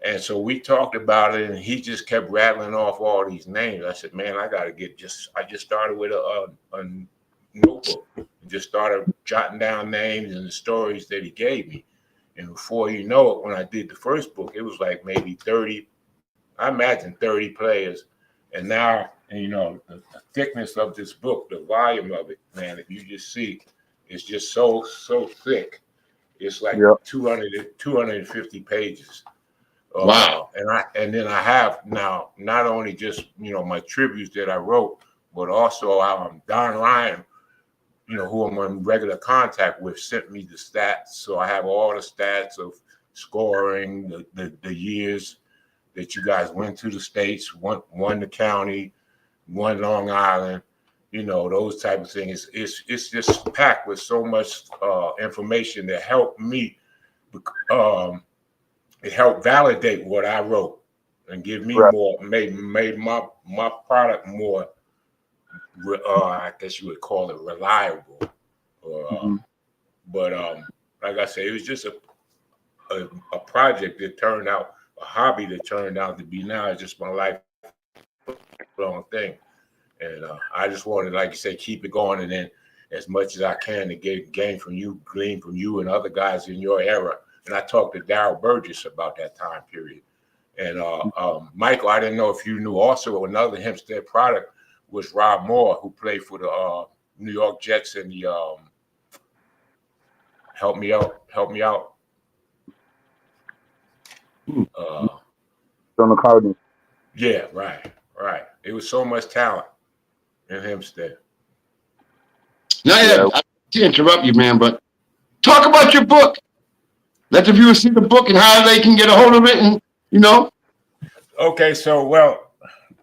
And so we talked about it, and he just kept rattling off all these names. I said, man, I just started with a notebook and just started jotting down names and the stories that he gave me. And before you know it, when I did the first book, it was like maybe 30, I imagine 30 players. And now, the thickness of this book, the volume of it, man, if you just see, it's just so thick. It's like 250 pages. Wow. And then I have now not only just, my tributes that I wrote, but also Don Ryan, who I'm in regular contact with, sent me the stats. So I have all the stats of scoring, the years that you guys went to the States, won the county, won Long Island, those type of things. It's just packed with so much information that helped me. It helped validate what I wrote and give me more, made my product more, I guess you would call it reliable. But like I say, it was just a project that turned out, a hobby that turned out to be now just my lifelong thing. And I just wanted, like you say, keep it going, and then as much as I can to glean from you and other guys in your era. And I talked to Darryl Burgess about that time period. And Michael, I didn't know if you knew also another Hempstead product was Rob Moore, who played for the New York Jets and the help me out. On the Cardinals. Yeah, right. It was so much talent in Hempstead. Now, I hate to interrupt you, man, but talk about your book. Let the viewers see the book and how they can get a hold of it, and Okay, so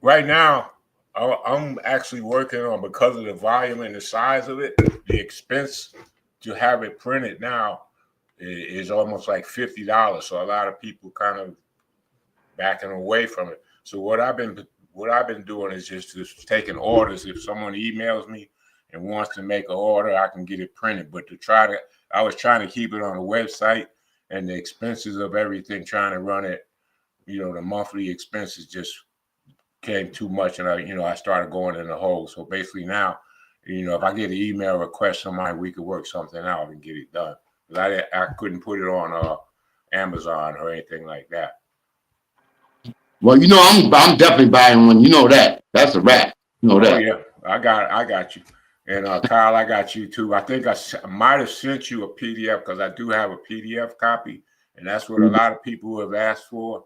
right now I'm actually working on, because of the volume and the size of it, the expense to have it printed now is almost like $50. So a lot of people kind of backing away from it. So what I've been doing is just taking orders. If someone emails me and wants to make an order, I can get it printed. But I was trying to keep it on the website, and the expenses of everything, trying to run it, the monthly expenses just came too much, and I started going in the hole. So basically now, if I get an email request, we could work something out and get it done. Because I couldn't put it on Amazon or anything like that. well, I'm definitely buying one. You know that. That's a wrap. You know that. Oh yeah, I got you. And Kyle, I got you too. I think I might have sent you a PDF, because I do have a PDF copy, and that's what a lot of people have asked for,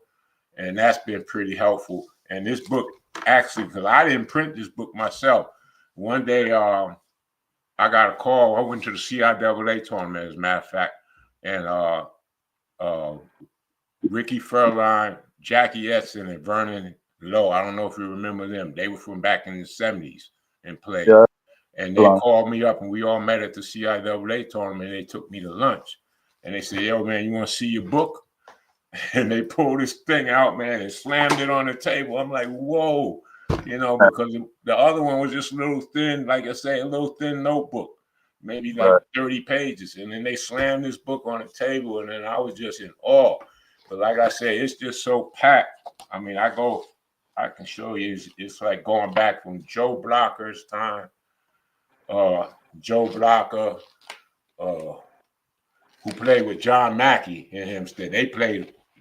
and that's been pretty helpful. And this book, actually, because I didn't print this book myself, one day I got a call. I went to the CIAA tournament, as a matter of fact, and Ricky Furline, Jackie Edson, and Vernon Lowe. I don't know if you remember them. They were from back in the 70s and played. Yeah. And they called me up, and we all met at the CIAA tournament. And they took me to lunch, and they said, "Yo, man, you want to see your book?" And they pulled this thing out, man, and slammed it on the table. I'm like, whoa, because the other one was just a little thin, like I say, a little thin notebook, maybe like 30 pages. And then they slammed this book on the table, and then I was just in awe. But like I say, it's just so packed. I mean, I can show you, it's like going back from Joe Blocker's time. Joe Blocker, who played with John Mackey in Hempstead.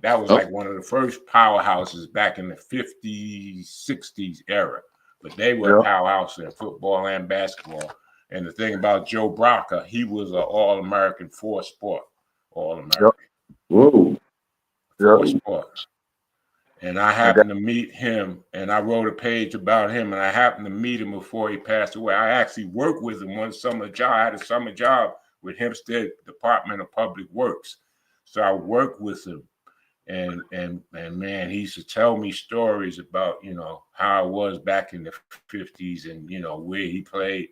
That was like one of the first powerhouses back in the 50s, 60s era. but they were a powerhouse in football and basketball. And the thing about Joe Brocker, he was an All-American for sport. All-American. Whoa. For sport. And I happened to meet him, and I wrote a page about him, and I happened to meet him before he passed away. I actually worked with him one summer job. I had a summer job with Hempstead Department of Public Works. So I worked with him. And man, he used to tell me stories about, how it was back in the 50s and, where he played.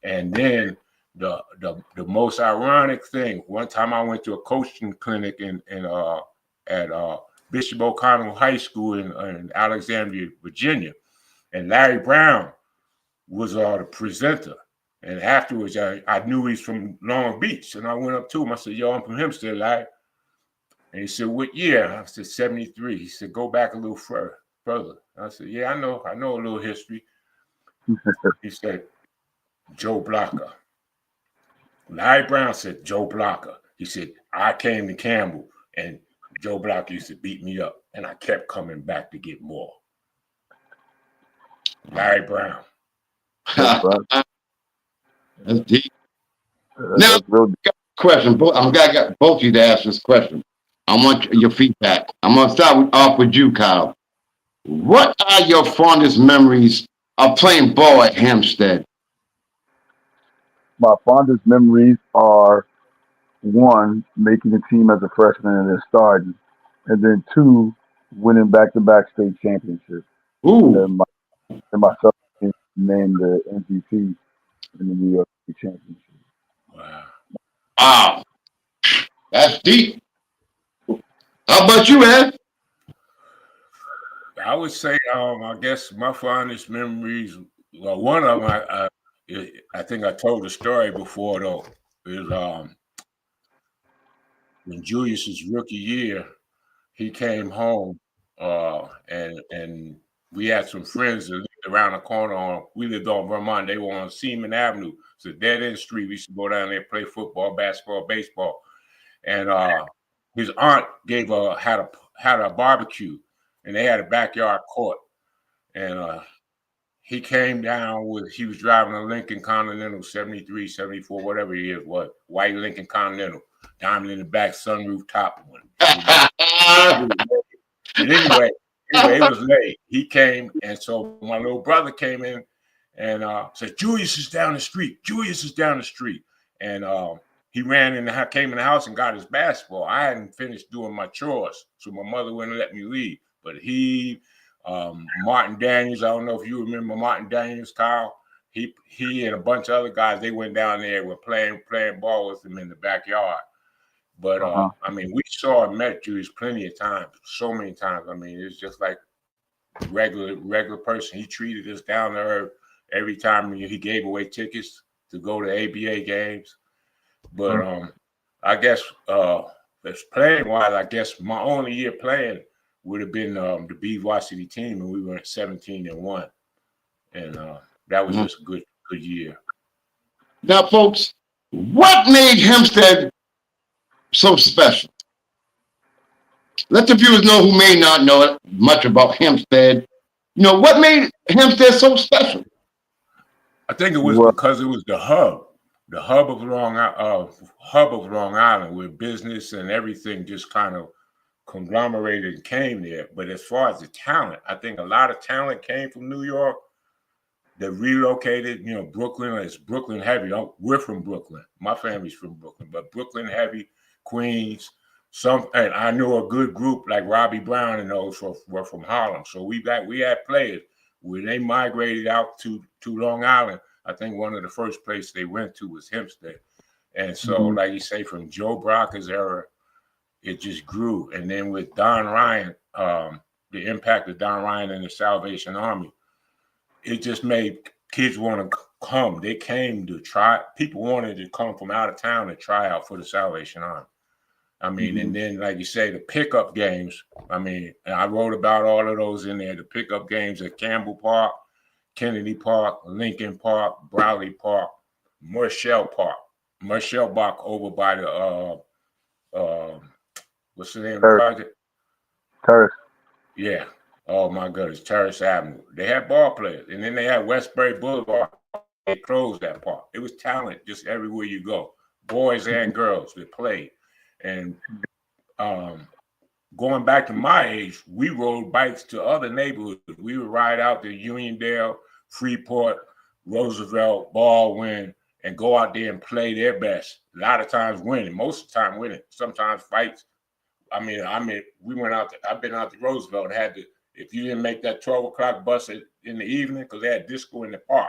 And then the most ironic thing, one time I went to a coaching clinic at Bishop O'Connell High School in Alexandria, Virginia. And Larry Brown was the presenter. And afterwards, I knew he's from Long Beach. And I went up to him. I said, yo, I'm from Hempstead, Larry. And he said, what year? I said, 73. He said, go back a little further. I said, yeah, I know a little history. He said, Joe Blocker. Larry Brown said, Joe Blocker. He said, I came to Campbell, and Joe Blocker used to beat me up, and I kept coming back to get more. Larry Brown. That's deep. Now, question. I'm gonna get both of you to ask this question. I want your feedback. I'm gonna start off with you, Kyle. What are your fondest memories of playing ball at Hampstead? My fondest memories are, one, making the team as a freshman and then starting, and then two, winning back-to-back state championships. Ooh. And myself named the MVP in the New York State Championship. Wow. That's deep. How about you, Ed? I would say, I guess my fondest memories, well, one of them, I think I told the story before, though, is when Julius's rookie year, he came home, and we had some friends that lived around the corner. We lived on Vermont. They were on Seaman Avenue. It's a dead-end street. We used to go down there and play football, basketball, baseball. And his aunt had a barbecue, and they had a backyard court. And he came down he was driving a Lincoln Continental, 73, 74, whatever year it was, white Lincoln Continental, diamond in the back, sunroof top one. And anyway, it was late. He came, and so my little brother came in and said, Julius is down the street. Julius is down the street. And he came in the house and got his basketball. I hadn't finished doing my chores, so my mother wouldn't let me leave. But Martin Daniels, I don't know if you remember Martin Daniels, Kyle. He and a bunch of other guys, they went down there, were playing ball with him in the backyard. But I mean, we saw and met Julius plenty of times, so many times. I mean, it's just like a regular person. He treated us down to earth every time he gave away tickets to go to ABA games. But I guess as playing wise, I guess my only year playing would have been the B varsity team, and we were at 17-1, and that was just a good year. Now, folks, what made Hempstead so special? Let the viewers know who may not know much about Hempstead. What made Hempstead so special? I think it was because it was the hub of Long Island, where business and everything just kind of conglomerated and came there. But as far as the talent, I think a lot of talent came from New York that relocated. Brooklyn is Brooklyn heavy. We're from Brooklyn. My family's from Brooklyn, but Brooklyn heavy, Queens. And I knew a good group like Robbie Brown and those were from Harlem. So we had players when they migrated out to Long Island. I think one of the first places they went to was Hempstead. And so, like you say, from Joe Brocker's era, it just grew. And then with Don Ryan, the impact of Don Ryan and the Salvation Army, it just made kids want to come. They came to try. People wanted to come from out of town to try out for the Salvation Army. I mean, and then, like you say, the pickup games. I mean, and I wrote about all of those in there. The pickup games at Campbell Park, Kennedy Park, Lincoln Park, Browley Park, Marshall Park over by the what's the name of the project? Terrace. Yeah, Oh my goodness, Terrace Avenue. They had ball players, and then they had Westbury Boulevard. They closed that park. It was talent just everywhere you go, boys and girls that played. And going back to my age, we rode bikes to other neighborhoods. We would ride out to Uniondale, Freeport, Roosevelt, Baldwin, and go out there and play their best. A lot of times winning, most of the time winning. Sometimes fights. We went out. I've been out to Roosevelt and had to. If you didn't make that 12 o'clock bus in the evening, because they had disco in the park,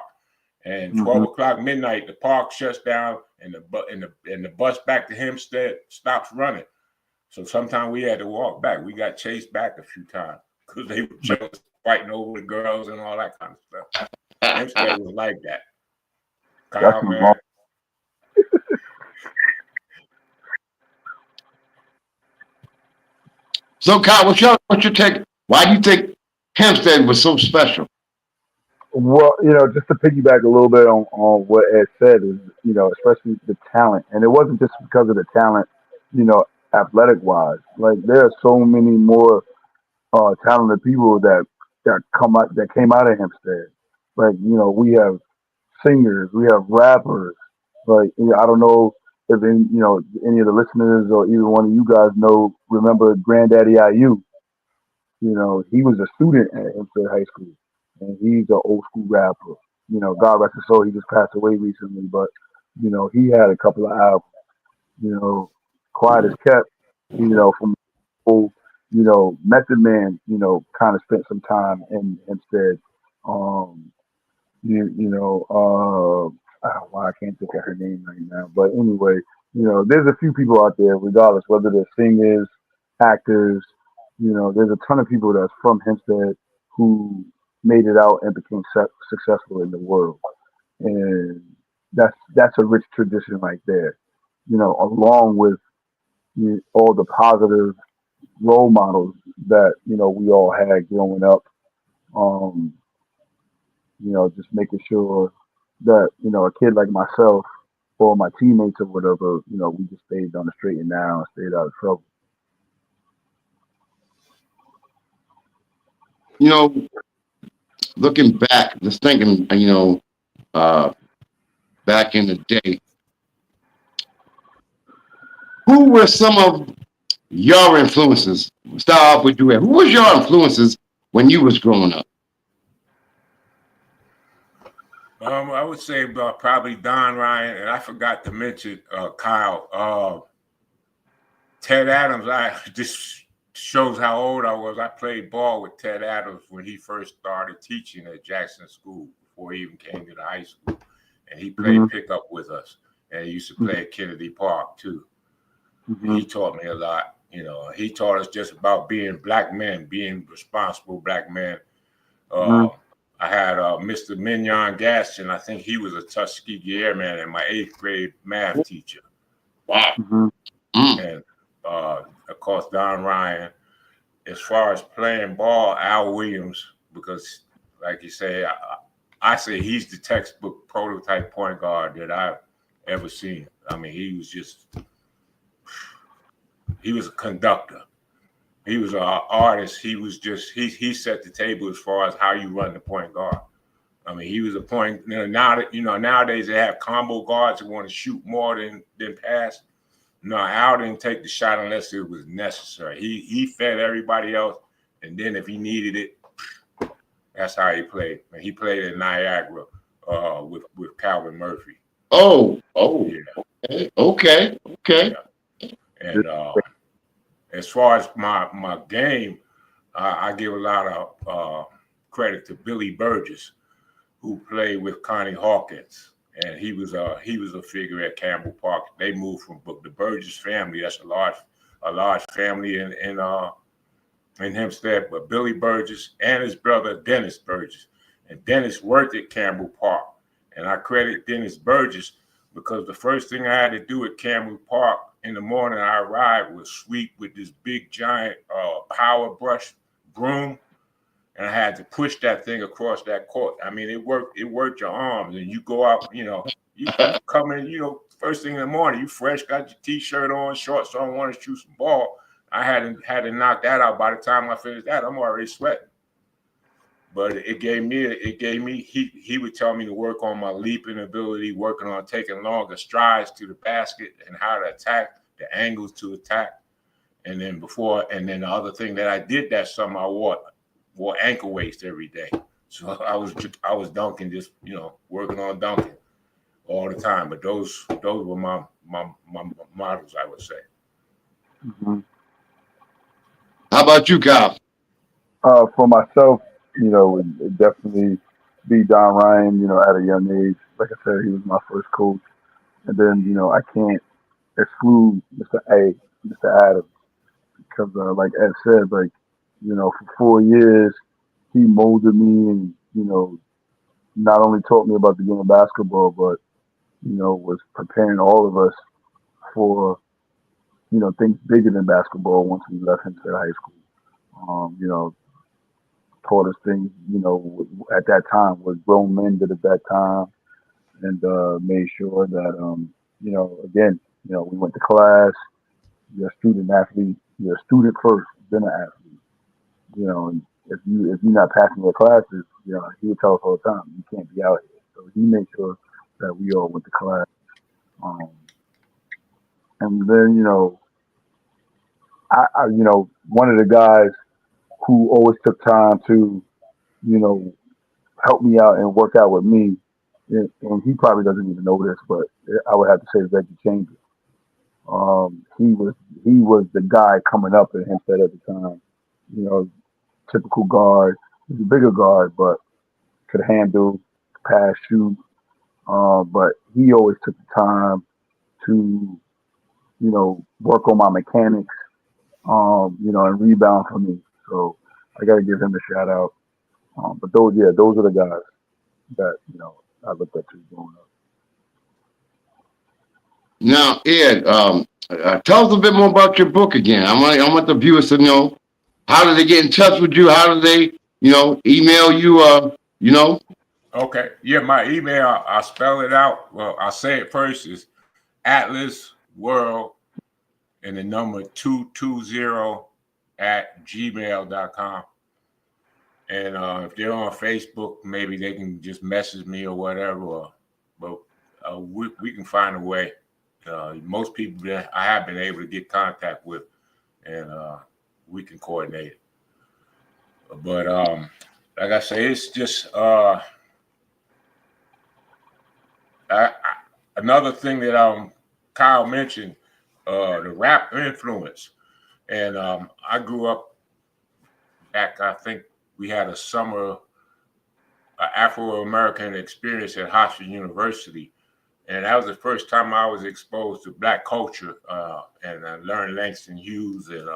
and 12 o'clock midnight, the park shuts down, and the bus back to Hempstead stops running. So sometimes we had to walk back. We got chased back a few times because they were just fighting over the girls and all that kind of stuff. Hempstead was like that. Kyle, man. So, Kyle, what's your take? Why do you think Hempstead was so special? Well, just to piggyback a little bit on what Ed said is, especially the talent. And it wasn't just because of the talent, athletic wise. Like there are so many more talented people that came out of Hempstead. Like, we have singers, we have rappers. Like, I don't know if any of the listeners or even one of you guys remember Granddaddy IU. He was a student at Hempstead High School, and he's an old school rapper. God rest his soul, he just passed away recently, but he had a couple of albums. Quiet as kept. From whole, Method Man. Kind of spent some time in Hempstead. Um, why I can't think of her name right now, but anyway, there's a few people out there, regardless whether they're singers, actors. There's a ton of people that's from Hempstead who made it out and became successful in the world, and that's a rich tradition right there. Along with all the positive role models that we all had growing up. Um, just making sure that a kid like myself or my teammates or whatever, we just stayed on the straight and narrow and stayed out of trouble. Looking back, just thinking, back in the day, who were some of your influences? Start off with you. Who was your influences when you was growing up? I would say probably Don Ryan, and I forgot to mention Kyle. Ted Adams. I just shows how old I was. I played ball with Ted Adams when he first started teaching at Jackson School before he even came to the high school, and he played pickup with us. And he used to play at Kennedy Park too. He taught me a lot. He taught us just about being black men, being responsible black men. I had Mr. Mignon Gaston. I think he was a Tuskegee Airman and my 8th grade math teacher. Wow. And of course, Don Ryan. As far as playing ball, Al Williams, because like you say, I say he's the textbook prototype point guard that I've ever seen. I mean, he was a conductor. He was an artist. He was just he set the table as far as how you run the point guard. I mean, he was a point. Nowadays they have combo guards that want to shoot more than pass. No, Al didn't take the shot unless it was necessary. He fed everybody else, and then if he needed it, that's how he played. And he played at Niagara with Calvin Murphy. Oh, yeah. Okay. Yeah. And as far as my game, I give a lot of credit to Billy Burgess, who played with Connie Hawkins, and he was a figure at Campbell Park. They moved from the Burgess family. That's a large family in Hempstead. But Billy Burgess and his brother Dennis Burgess, and Dennis worked at Campbell Park, and I credit Dennis Burgess because the first thing I had to do at Campbell Park in the morning I arrived was sweep with this big giant power brush broom, and I had to push that thing across that court. I mean, it worked your arms, and you go out, you come in, first thing in the morning, you fresh, got your t-shirt on, shorts on, want to shoot some ball. I had to knock that out. By the time I finished that, I'm already sweating. but it gave me. He would tell me to work on my leaping ability, working on taking longer strides to the basket and how to attack, the angles to attack. And then the other thing that I did that summer, I wore ankle weights every day. So I was dunking, just working on dunking all the time. But those were my models, I would say. Mm-hmm. How about you, Kyle? For myself, it definitely be Don Ryan. At a young age, like I said, he was my first coach, and then I can't exclude Mr. Adams, because like Ed said, like for 4 years he molded me, and not only taught me about the game of basketball, but was preparing all of us for things bigger than basketball once we left him to high school. Taught us things at that time what grown men did at that time, and made sure that again we went to class. You're a student athlete. You're a student first, then an athlete. And if you're not passing your classes, he would tell us all the time, you can't be out here. So he made sure that we all went to class. Um, and then one of the guys who always took time to you know help me out and work out with me, and he probably doesn't even know this, but I would have to say Reggie Chambers. He was the guy coming up at Hempstead at the time. You know, typical guard. He's a bigger guard, but could handle, pass, shoot. But he always took the time to, work on my mechanics, and rebound for me. So I got to give him a shout out. But those are the guys that I looked up to growing up. Now, Ed, tell us a bit more about your book again. I want the viewers to know, how do they get in touch with you? How do they, email you? Okay. Yeah, my email, I'll spell it out. Well, I'll say it first, is Atlas World and the number 220 at gmail.com. And if they're on Facebook, maybe they can just message me or whatever. But we can find a way. Most people that I have been able to get contact with, and we can coordinate it. But like I say, it's just another thing that Kyle mentioned, the rap influence. And I grew up back, I think we had a summer Afro-American experience at Hofstra University. And that was the first time I was exposed to Black culture, and I learned Langston Hughes and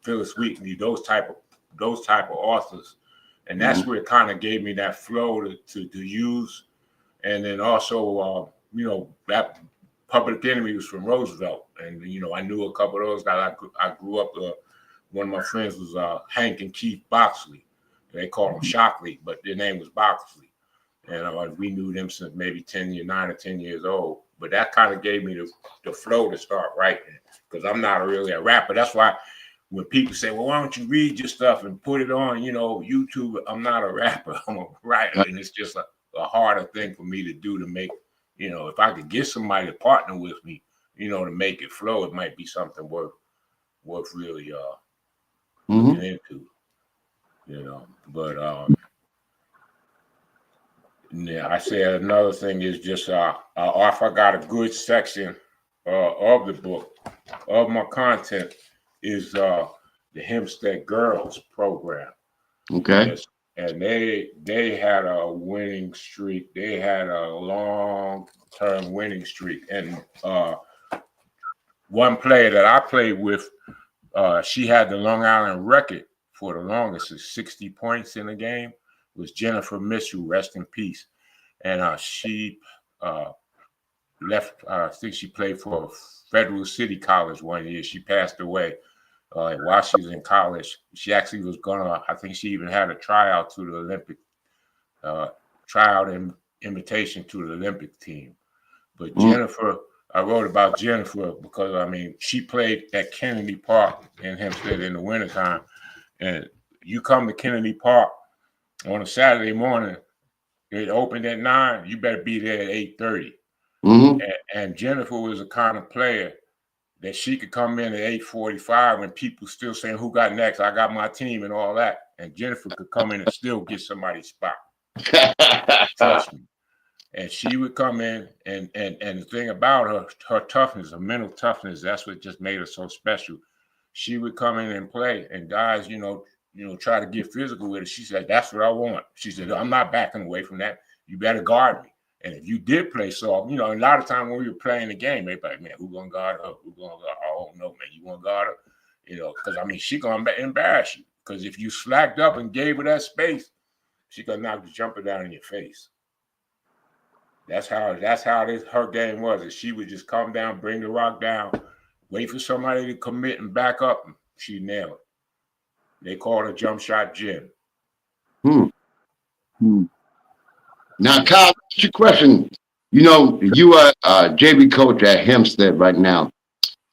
Phyllis Wheatley, those type of authors. And that's where it kind of gave me that flow to use. And then also, that Public Enemy was from Roosevelt. And, I knew a couple of those guys. I grew up, one of my friends was Hank and Keith Boxley. They called him Shockley, but their name was Boxley. And we knew them since maybe 9 or 10 years old. But that kind of gave me the flow to start writing, because I'm not really a rapper. That's why when people say, well, why don't you read your stuff and put it on, YouTube? I'm not a rapper. I'm a writer. And it's just a harder thing for me to do, to make, if I could get somebody to partner with me, to make it flow, it might be something worth really looking into, But yeah, I say another thing is just if I got a good section of the book, of my content, is the Hempstead Girls program. Okay. Yes. And they had a winning streak. They had a long-term winning streak. And one player that I played with, she had the Long Island record for the longest, is 60 points in a game, was Jennifer Mitchell, rest in peace. And she left, I think she played for Federal City College one year. She passed away while she was in college. She actually was I think she even had a tryout to the Olympic, tryout and invitation to the Olympic team. But Jennifer, I wrote about Jennifer because, she played at Kennedy Park in Hempstead in the wintertime. And you come to Kennedy Park, on a Saturday morning, it opened at 9. You better be there at 8:30. Mm-hmm. And Jennifer was the kind of player that she could come in at 8:45 when people still saying, "Who got next? I got my team," and all that. And Jennifer could come in and still get somebody's spot. Trust me. And she would come in, and the thing about her toughness, her mental toughness, that's what just made her so special. She would come in and play, and guys, try to get physical with her. She said, "That's what I want." She said, "I'm not backing away from that. You better guard me." And if you did play soft, a lot of time when we were playing the game, everybody, man, who gonna guard her? Who gonna guard her? Oh no, man, you gonna guard her? Because she gonna embarrass you. Because if you slacked up and gave her that space, she gonna knock the jumper down in your face. That's how her game was. And she would just come down, bring the rock down, wait for somebody to commit and back up. And she nailed it. They called her Jump Shot Jim. Now, Kyle, what's your question? You are a JV coach at Hempstead right now.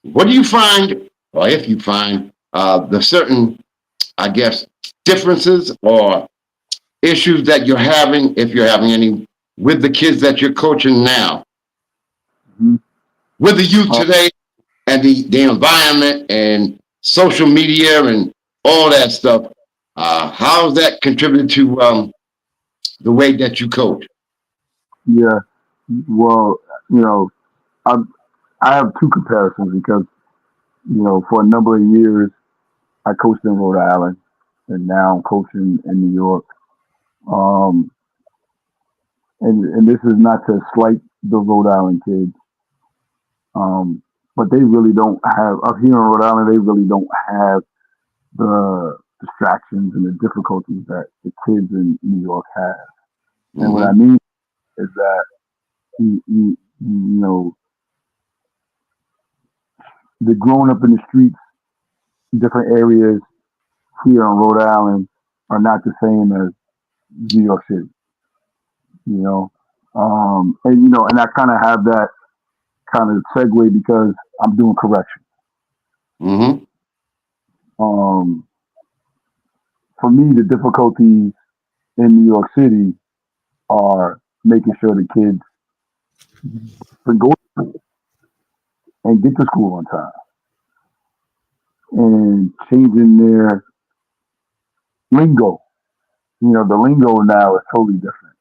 What do you find, or if you find, the certain, I guess, differences or issues that you're having, if you're having any, with the kids that you're coaching now, with the youth today, and the environment and social media and all that stuff? How has that contributed to the way that you coach? Yeah. Well, I have two comparisons because, for a number of years, I coached in Rhode Island, and now I'm coaching in New York. And this is not to slight the Rhode Island kids, but they really don't have, up here in Rhode Island, they really don't have the distractions and the difficulties that the kids in New York have. And what I mean is that, the growing up in the streets, different areas here in Rhode Island are not the same as New York City, and I kind of have that kind of segue because I'm doing correction. For me, the difficulties in New York City are making sure the kids can go to school and get to school on time, and changing their lingo. The lingo now is totally different.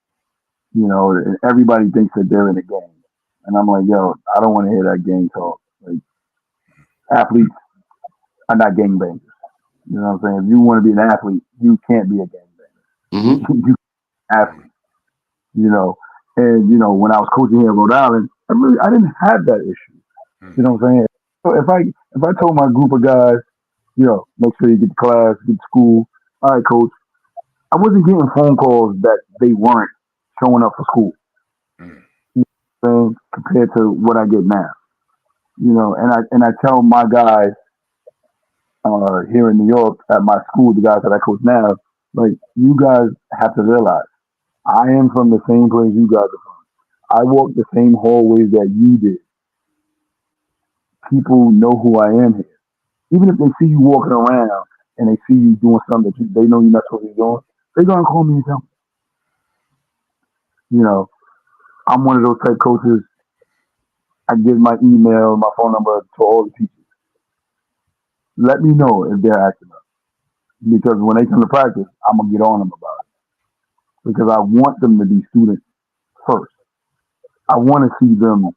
And everybody thinks that they're in a gang. And I'm like, yo, I don't want to hear that gang talk. Like, athletes are not gangbangers. You know what I'm saying? If you want to be an athlete, you can't be a gangbanger. You athlete. And when I was coaching here in Rhode Island, I didn't have that issue. You know what I'm saying? So if I told my group of guys, make sure you get to class, get to school. All right, coach. I wasn't getting phone calls that they weren't showing up for school. You know, compared to what I get now. And I tell my guys here in New York at my school, the guys that I coach now, like, you guys have to realize I am from the same place you guys are from. I walk the same hallways that you did. People know who I am here. Even if they see you walking around and they see you doing something that they know you're not supposed to be doing, they're going to call me and tell me. I'm one of those type coaches. I give my email, my phone number to all the teachers. Let me know if they're acting up. Because when they come to practice, I'm going to get on them about it. Because I want them to be students first. I want to see them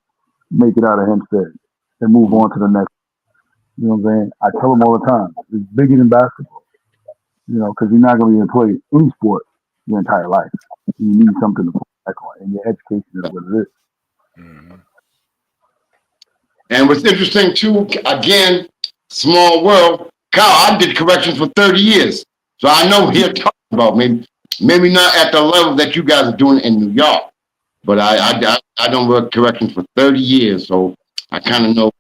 make it out of Hempstead and move on to the next. You know what I'm saying? I tell them all the time, it's bigger than basketball. Because you're not going to be able to play any sport your entire life. You need something to fall back on, and your education is what it is. And what's interesting too, again, small world. Kyle, I did corrections for 30 years, so I know what you're talking about. Maybe not at the level that you guys are doing in New York, but I don't work corrections for 30 years, so I kind of know,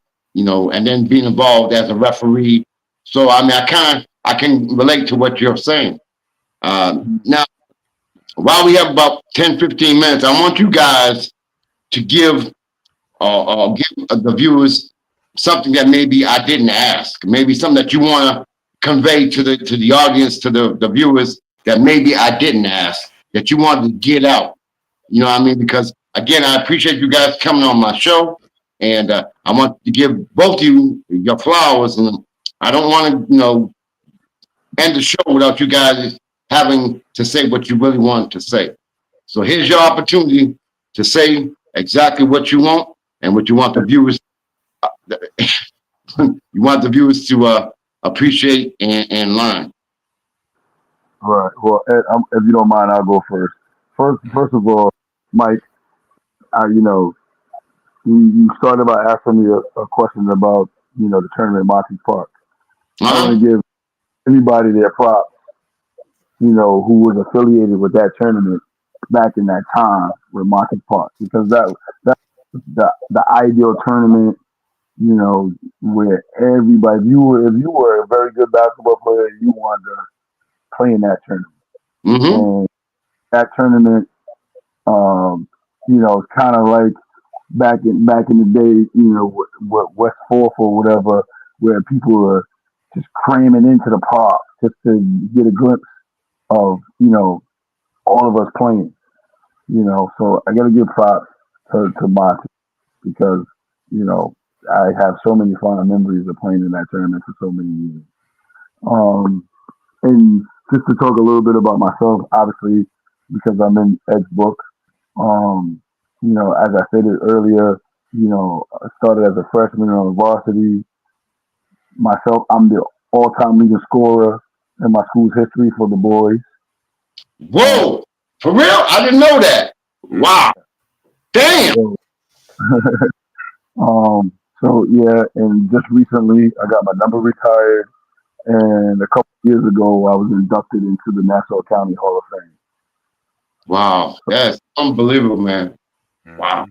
and then being involved as a referee. So I can relate to what you're saying. Now, while we have about 10, 15 minutes, I want you guys to give the viewers something that maybe I didn't ask, maybe something that you want to convey to the audience, to the viewers, that maybe I didn't ask that you wanted to get out? You know what I mean? Because again, I appreciate you guys coming on my show, and I want to give both of you your flowers. And I don't want to, end the show without you guys having to say what you really want to say. So here's your opportunity to say exactly what you want and what you want the viewers. You want the viewers to appreciate and learn. Right. Well, Ed, if you don't mind, I'll go first. First of all, Mike, you started by asking me a question about, the tournament in Monty Park. I want to give anybody their props, who was affiliated with that tournament back in that time with Monty Park, because that the ideal tournament, where everybody, if you were a very good basketball player, you wanted to play in that tournament. Mm-hmm. And that tournament, it's kind of like back in the day, with West Fourth or whatever, where people were just cramming into the park just to get a glimpse of, all of us playing. So I got to give props to Monty because, I have so many fond memories of playing in that tournament for so many years. Um, and just to talk a little bit about myself, obviously, because I'm in Ed's book, um, as I stated earlier, I started as a freshman on varsity. Myself, I'm the all-time leading scorer in my school's history for the boys. Whoa, for real? I didn't know that. Wow, damn. So, so yeah, and just recently I got my number retired, and a couple of years ago I was inducted into the Nassau County Hall of Fame. Wow, that's unbelievable, man. Wow,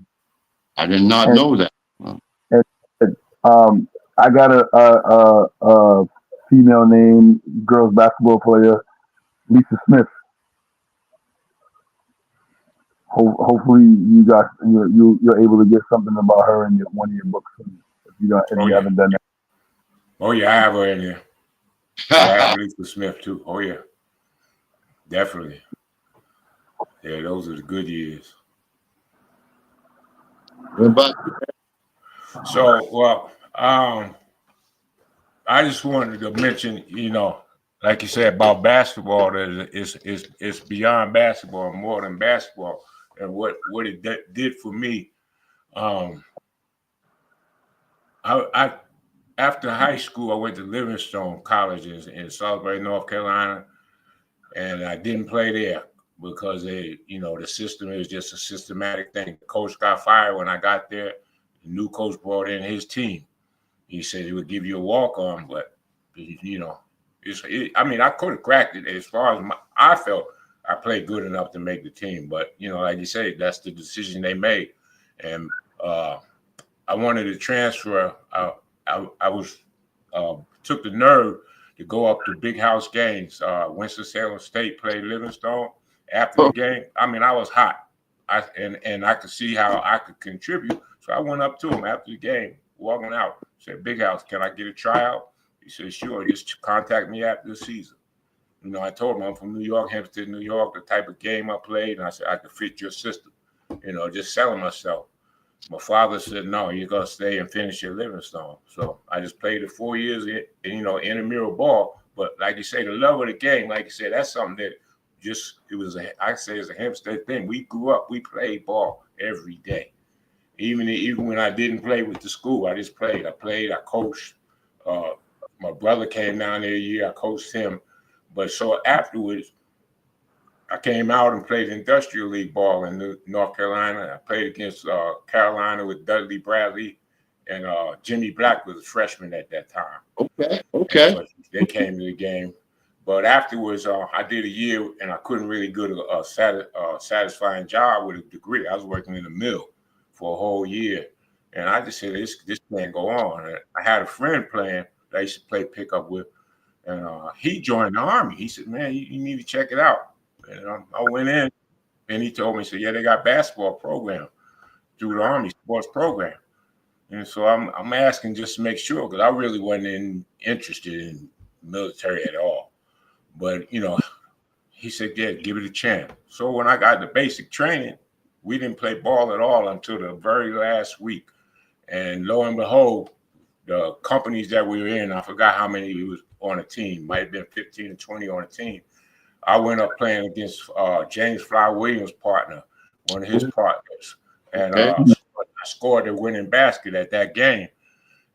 I did not And, know that. and I got a female name girls basketball player, Lisa Smith. Hopefully, you're able to get something about her in one of your books if you haven't done that. Oh yeah, I have her in here. I have Lisa Smith too. Oh yeah, definitely. Yeah, those are the good years. But So, well, I just wanted to mention, like you said about basketball, that it's beyond basketball, more than basketball, and what it did for me. Um, I after high school, I went to Livingstone College in Salisbury, North Carolina, and I didn't play there because the system is just a systematic thing. The coach got fired when I got there. The new coach brought in his team. He said he would give you a walk on, but I could have cracked it as far as I felt. I played good enough to make the team, but like you say, that's the decision they made, and I wanted to transfer. I was took the nerve to go up to big house games. Winston-Salem State played Livingstone. After the game, I was hot. And I could see how I could contribute. So I went up to him after the game, walking out. Said, "Big house, can I get a tryout?" He said, "Sure. Just contact me after the season." I told him I'm from New York, Hempstead, New York, the type of game I played, and I said I could fit your system. Just selling myself. My father said, "No, you're gonna stay and finish your Livingstone." So I just played it 4 years, intramural ball. But like you say, the love of the game, like you said, that's something that I say it's a Hempstead thing. We grew up, we played ball every day. Even when I didn't play with the school, I just played. I coached. My brother came down there a year, I coached him. But so afterwards, I came out and played industrial league ball in North Carolina. I played against Carolina with Dudley Bradley, and Jimmy Black was a freshman at that time. Okay. So they came to the game. But afterwards, I did a year, and I couldn't really get a satisfying job with a degree. I was working in the mill for a whole year. And I just said, this can't go on. And I had a friend playing that I used to play pickup with, and he joined the Army. He said, "Man, you need to check it out." And I went in, and he told me, he said, "Yeah, they got basketball program through the Army sports program." And so I'm asking just to make sure, because I really wasn't interested in military at all. But he said, yeah, give it a chance. So when I got the basic training, we didn't play ball at all until the very last week. And lo and behold, the companies that we were in, I forgot how many we was on a team, might have been 15 or 20 on a team. I went up playing against James Fly Williams' partner, one of his partners. And Okay. I scored the winning basket at that game.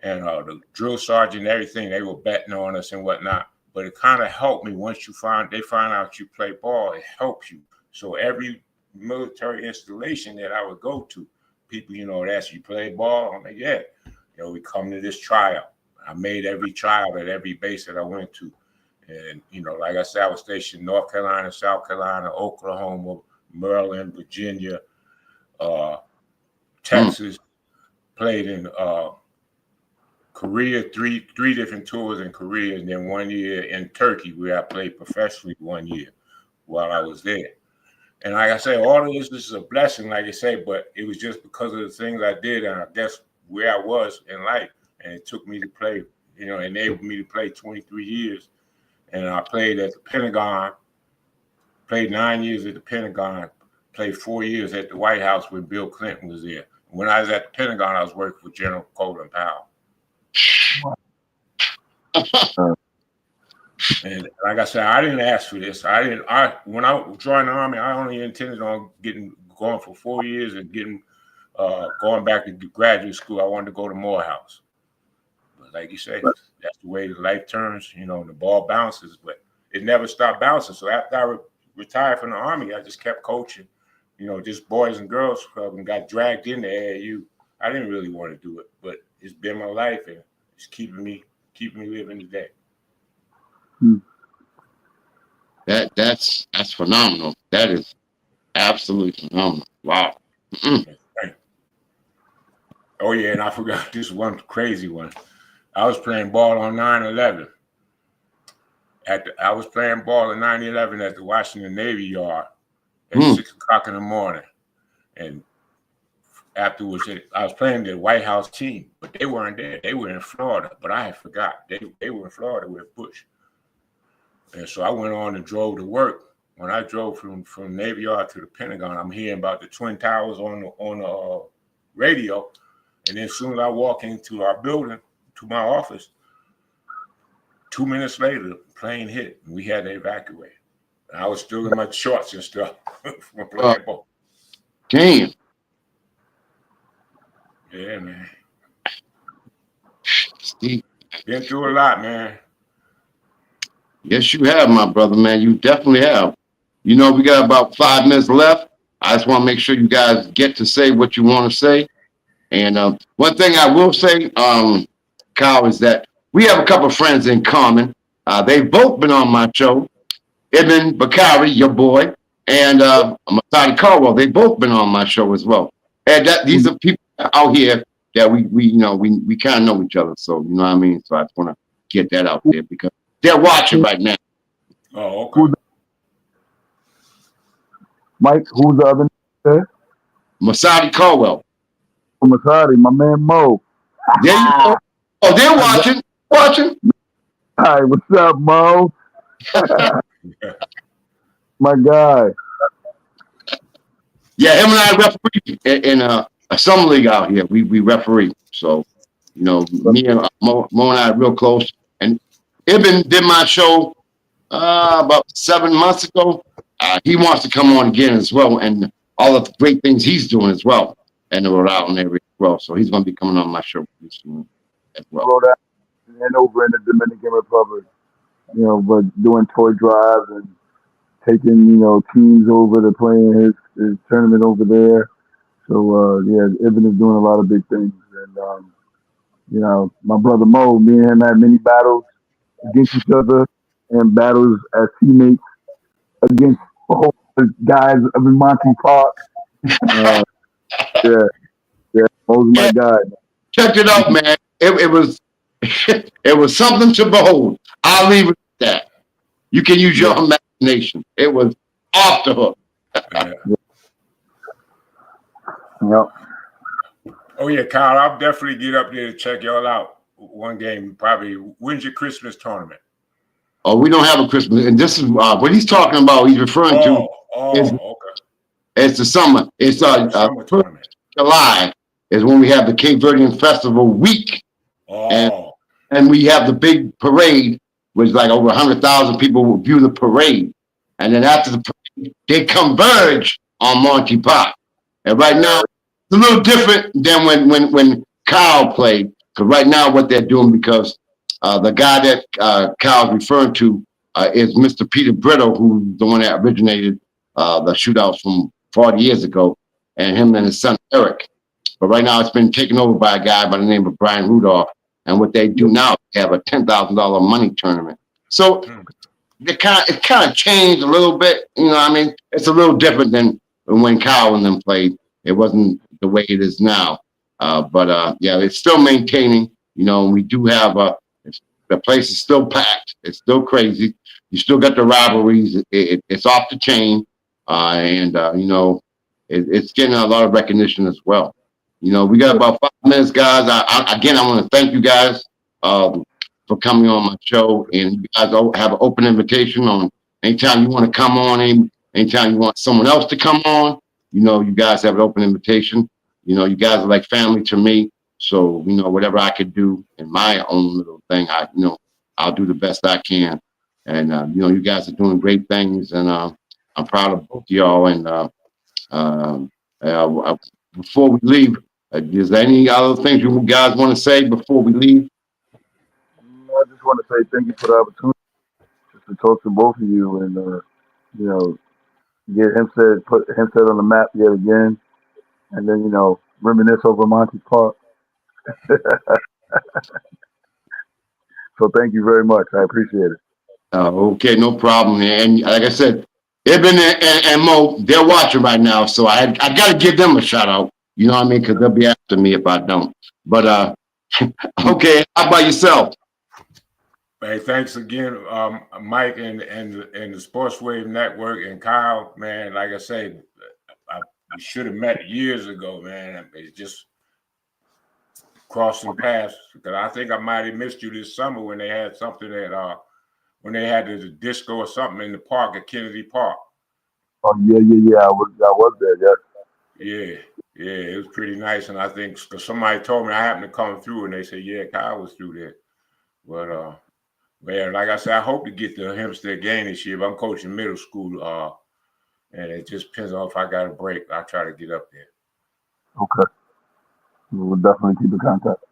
And the drill sergeant and everything, they were betting on us and whatnot. But it kind of helped me once they find out you play ball, it helps you. So every military installation that I would go to, people, would ask you play ball. I'm like, yeah. We come to this tryout. I made every tryout at every base that I went to. And, like I said, I was stationed in North Carolina, South Carolina, Oklahoma, Maryland, Virginia, Texas, played in Korea, three different tours in Korea, and then 1 year in Turkey where I played professionally 1 year while I was there. And like I say, all of this is a blessing, like I say, but it was just because of the things I did and I guess where I was in life. And it took me to play, enabled me to play 23 years. And I played at the Pentagon, played 9 years at the Pentagon, played 4 years at the White House when Bill Clinton was there. When I was at the Pentagon, I was working for General Colin Powell. And like I said, I didn't ask for this. When I joined the Army, I only intended on going for 4 years and going back to graduate school. I wanted to go to Morehouse. But like you say, that's the way life turns, and the ball bounces, but it never stopped bouncing. So after I retired from the Army, I just kept coaching, just boys and girls club, and got dragged into AAU. I didn't really want to do it, but it's been my life and it's keeping me living today. That's phenomenal. That is absolutely phenomenal. Wow. Oh yeah, and I forgot this one crazy one. I was playing ball on 9/11. I was playing ball in 9/11 at the Washington Navy Yard at 6 o'clock in the morning, and afterwards I was playing the White House team, but they weren't there. They were in Florida, but I had forgot they were in Florida with Bush. And so I went on and drove to work. When I drove from Navy Yard to the Pentagon, I'm hearing about the Twin Towers on the radio. And then as soon as I walk into our building, to my office, 2 minutes later, the plane hit and we had to evacuate. And I was still in my shorts and stuff from playing ball. Damn. Yeah, man. Steve. Been through a lot, man. Yes, you have, my brother, man. You definitely have. We got about 5 minutes left. I just want to make sure you guys get to say what you want to say. And one thing I will say, Kyle, is that we have a couple of friends in common. They've both been on my show. Ibn Bakari, your boy, and Masadi Caldwell. They've both been on my show as well. And these are people out here that we kind of know each other. So, you know what I mean? So I just want to get that out there because they're watching right now. Oh, okay. Mike, who's the other name? Masadi Caldwell. Masadi, my man Mo. There you go. Oh, they're watching. Hi, what's up, Mo? My guy. Yeah, him and I referee in a summer league out here. We referee. So, me and Mo and I are real close. And Ibn did my show about 7 months ago. He wants to come on again as well, and all of the great things he's doing as well, and the Rhode Island area as well. So he's going to be coming on my show soon as well. Rhode Island and over in the Dominican Republic, but doing toy drives and taking teams over to playing his tournament over there. So Ibn is doing a lot of big things, and my brother Mo, me and him had many battles against each other and battles as teammates against a whole bunch of guys up in Monty Park. Mo's my guy. Check it out, man. It was it was something to behold. I'll leave it at that. You can use your imagination. It was off the hook. Yep. Oh yeah, Kyle, I'll definitely get up there to check y'all out one game. Probably. When's your Christmas tournament? Oh, we don't have a Christmas, and this is what he's talking about. He's referring to is Okay. it's the summer. It's Summer tournament. July is when we have the Cape Verdean Festival week, Oh, and we have the big parade, which like over 100,000 people will view the parade, and then after the parade, they converge on Monty Park. And right now, it's a little different than when Kyle played, because right now what they're doing, because the guy that Kyle's referring to is Mr. Peter Brittle, who's the one that originated the shootouts from 40 years ago, and him and his son Eric. But right now it's been taken over by a guy by the name of Brian Rudolph. And what they do now, they have a $10,000 money tournament. So it kind of changed a little bit. You know what I mean? It's a little different than when Kyle and them played. It wasn't the way it is now. But yeah, it's still maintaining. You know, we do have the place is still packed. It's still crazy. You still got the rivalries. It's off the chain. And you know, it's getting a lot of recognition as well. You know, we got about 5 minutes, guys. Again, I want to thank you guys for coming on my show. And you guys have an open invitation on anytime you want to come on, anytime you want someone else to come on. You know, you guys have an open invitation. You know, you guys are like family to me. So, you know, whatever I could do in my own little thing, I'll do the best I can. And, you know, you guys are doing great things. And I'm proud of both of y'all. And before we leave, is there any other things you guys want to say before we leave? I just want to say thank you for the opportunity just to talk to both of you and, you know, put Hempstead on the map yet again, and then, you know, reminisce over Monty Park. So thank you very much. I appreciate it. Okay, no problem. And like I said, Ibn and Mo, they're watching right now, so I got to give them a shout out. You know what I mean? Because they'll be after me if I don't. But okay, how about yourself? hey, thanks again, Mike and the Sports Wave Network and Kyle, man. Like I say, we should have met years ago, man. It's just crossing paths, because I think I might have missed you this summer when they had something at when they had the disco or something in the park at Kennedy Park. Oh yeah. I was there. Yeah. Yeah, it was pretty nice. And I think because somebody told me I happened to come through, and they said, yeah, Kyle was through there. But man, like I said, I hope to get the Hempstead game this year. But I'm coaching middle school, and it just depends on if I got a break. I'll try to get up there. Okay. We'll definitely keep in contact.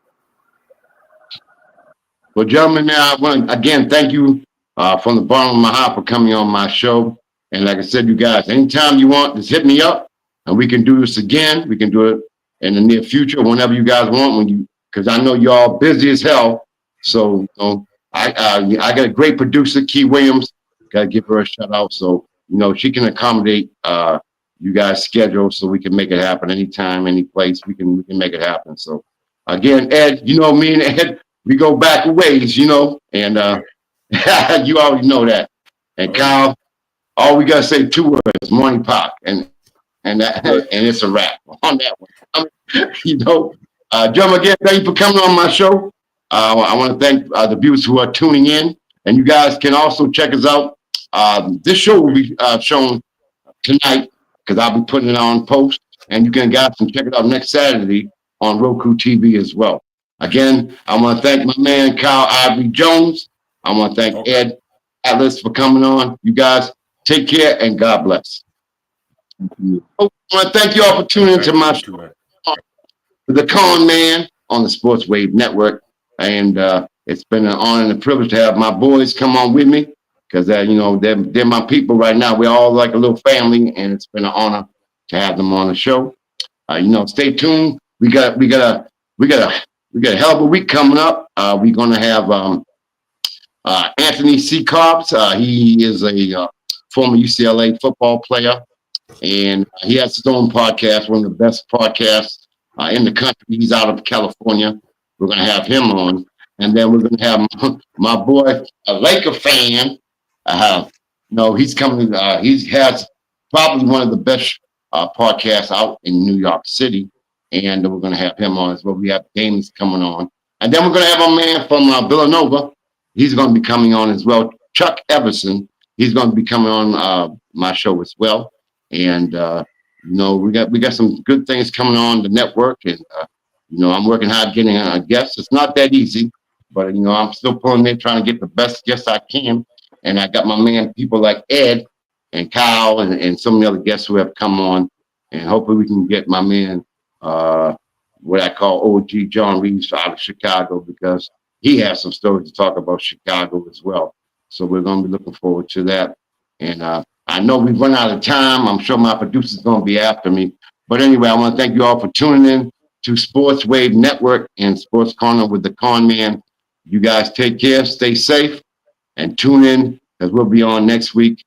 Well, gentlemen, I want to again thank you from the bottom of my heart for coming on my show. And like I said, you guys, anytime you want, just hit me up, and we can do this again. We can do it in the near future, whenever you guys want. Because I know you're all busy as hell. So you know, I got a great producer, Key Williams. Got to give her a shout out. So you know, she can accommodate you guys' schedule, so we can make it happen anytime, any place. We can make it happen. So again, Ed, you know, me and Ed, we go back a ways, you know, and you already know that. And Kyle, all we gotta say 2 words: Monty Park, and it's a wrap on that one. You know, gentlemen, again, thank you for coming on my show. I want to thank the viewers who are tuning in, and you guys can also check us out. This show will be shown tonight, because I'll be putting it on post, and you guys can check it out next Saturday on Roku TV as well. Again, I want to thank my man Kyle Ivory Jones. I want to thank Ed Atlas for coming on. You guys take care and God bless. Thank you. I want to thank you all for tuning into my show, the Conn Man on the Sports Wave Network. And it's been an honor and a privilege to have my boys come on with me, because you know, they're my people right now. We're all like a little family, and it's been an honor to have them on the show. You know, stay tuned. We got a hell of a week coming up. We're gonna have Anthony C. Cobbs. He is a former UCLA football player, and he has his own podcast, one of the best podcasts in the country. He's out of California. We're gonna have him on, and then we're gonna have my boy, a Laker fan. You know, he's coming. He has probably one of the best podcasts out in New York City, and we're gonna have him on as well. We have Damon's coming on, and then we're gonna have a man from Villanova. He's gonna be coming on as well, Chuck Everson. He's going to be coming on my show as well. And we got some good things coming on the network, and I'm working hard getting guests. It's not that easy, but I'm still pulling in, trying to get the best guests I can. And I got my man, people like Ed and Kyle, and some of the other guests who have come on, and hopefully we can get my man, what I call OG John Reeves out of Chicago, because he has some stories to talk about Chicago as well. So we're going to be looking forward to that. And I know we've run out of time. I'm sure my producer's going to be after me. But anyway, I want to thank you all for tuning in to Sports Wave Network and Sports Corner with the Conn Man. You guys take care, stay safe, and tune in, because we'll be on next week.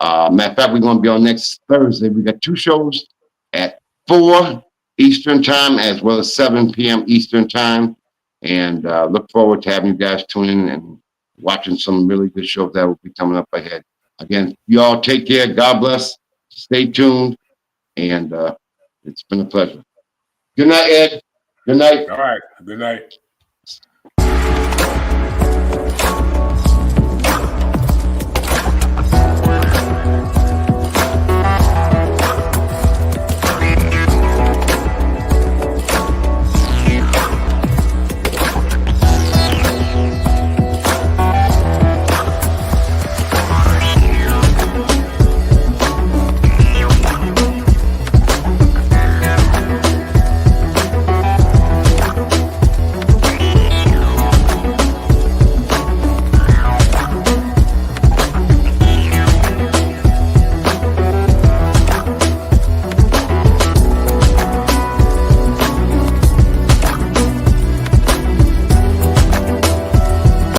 Matter of fact, we're going to be on next Thursday. We got 2 shows at 4 Eastern time as well as 7 p.m. Eastern time. And look forward to having you guys tune in and watching some really good shows that will be coming up ahead. Again, you all take care. God bless. Stay tuned. And it's been a pleasure. Good night, Ed. Good night. All right. Good night.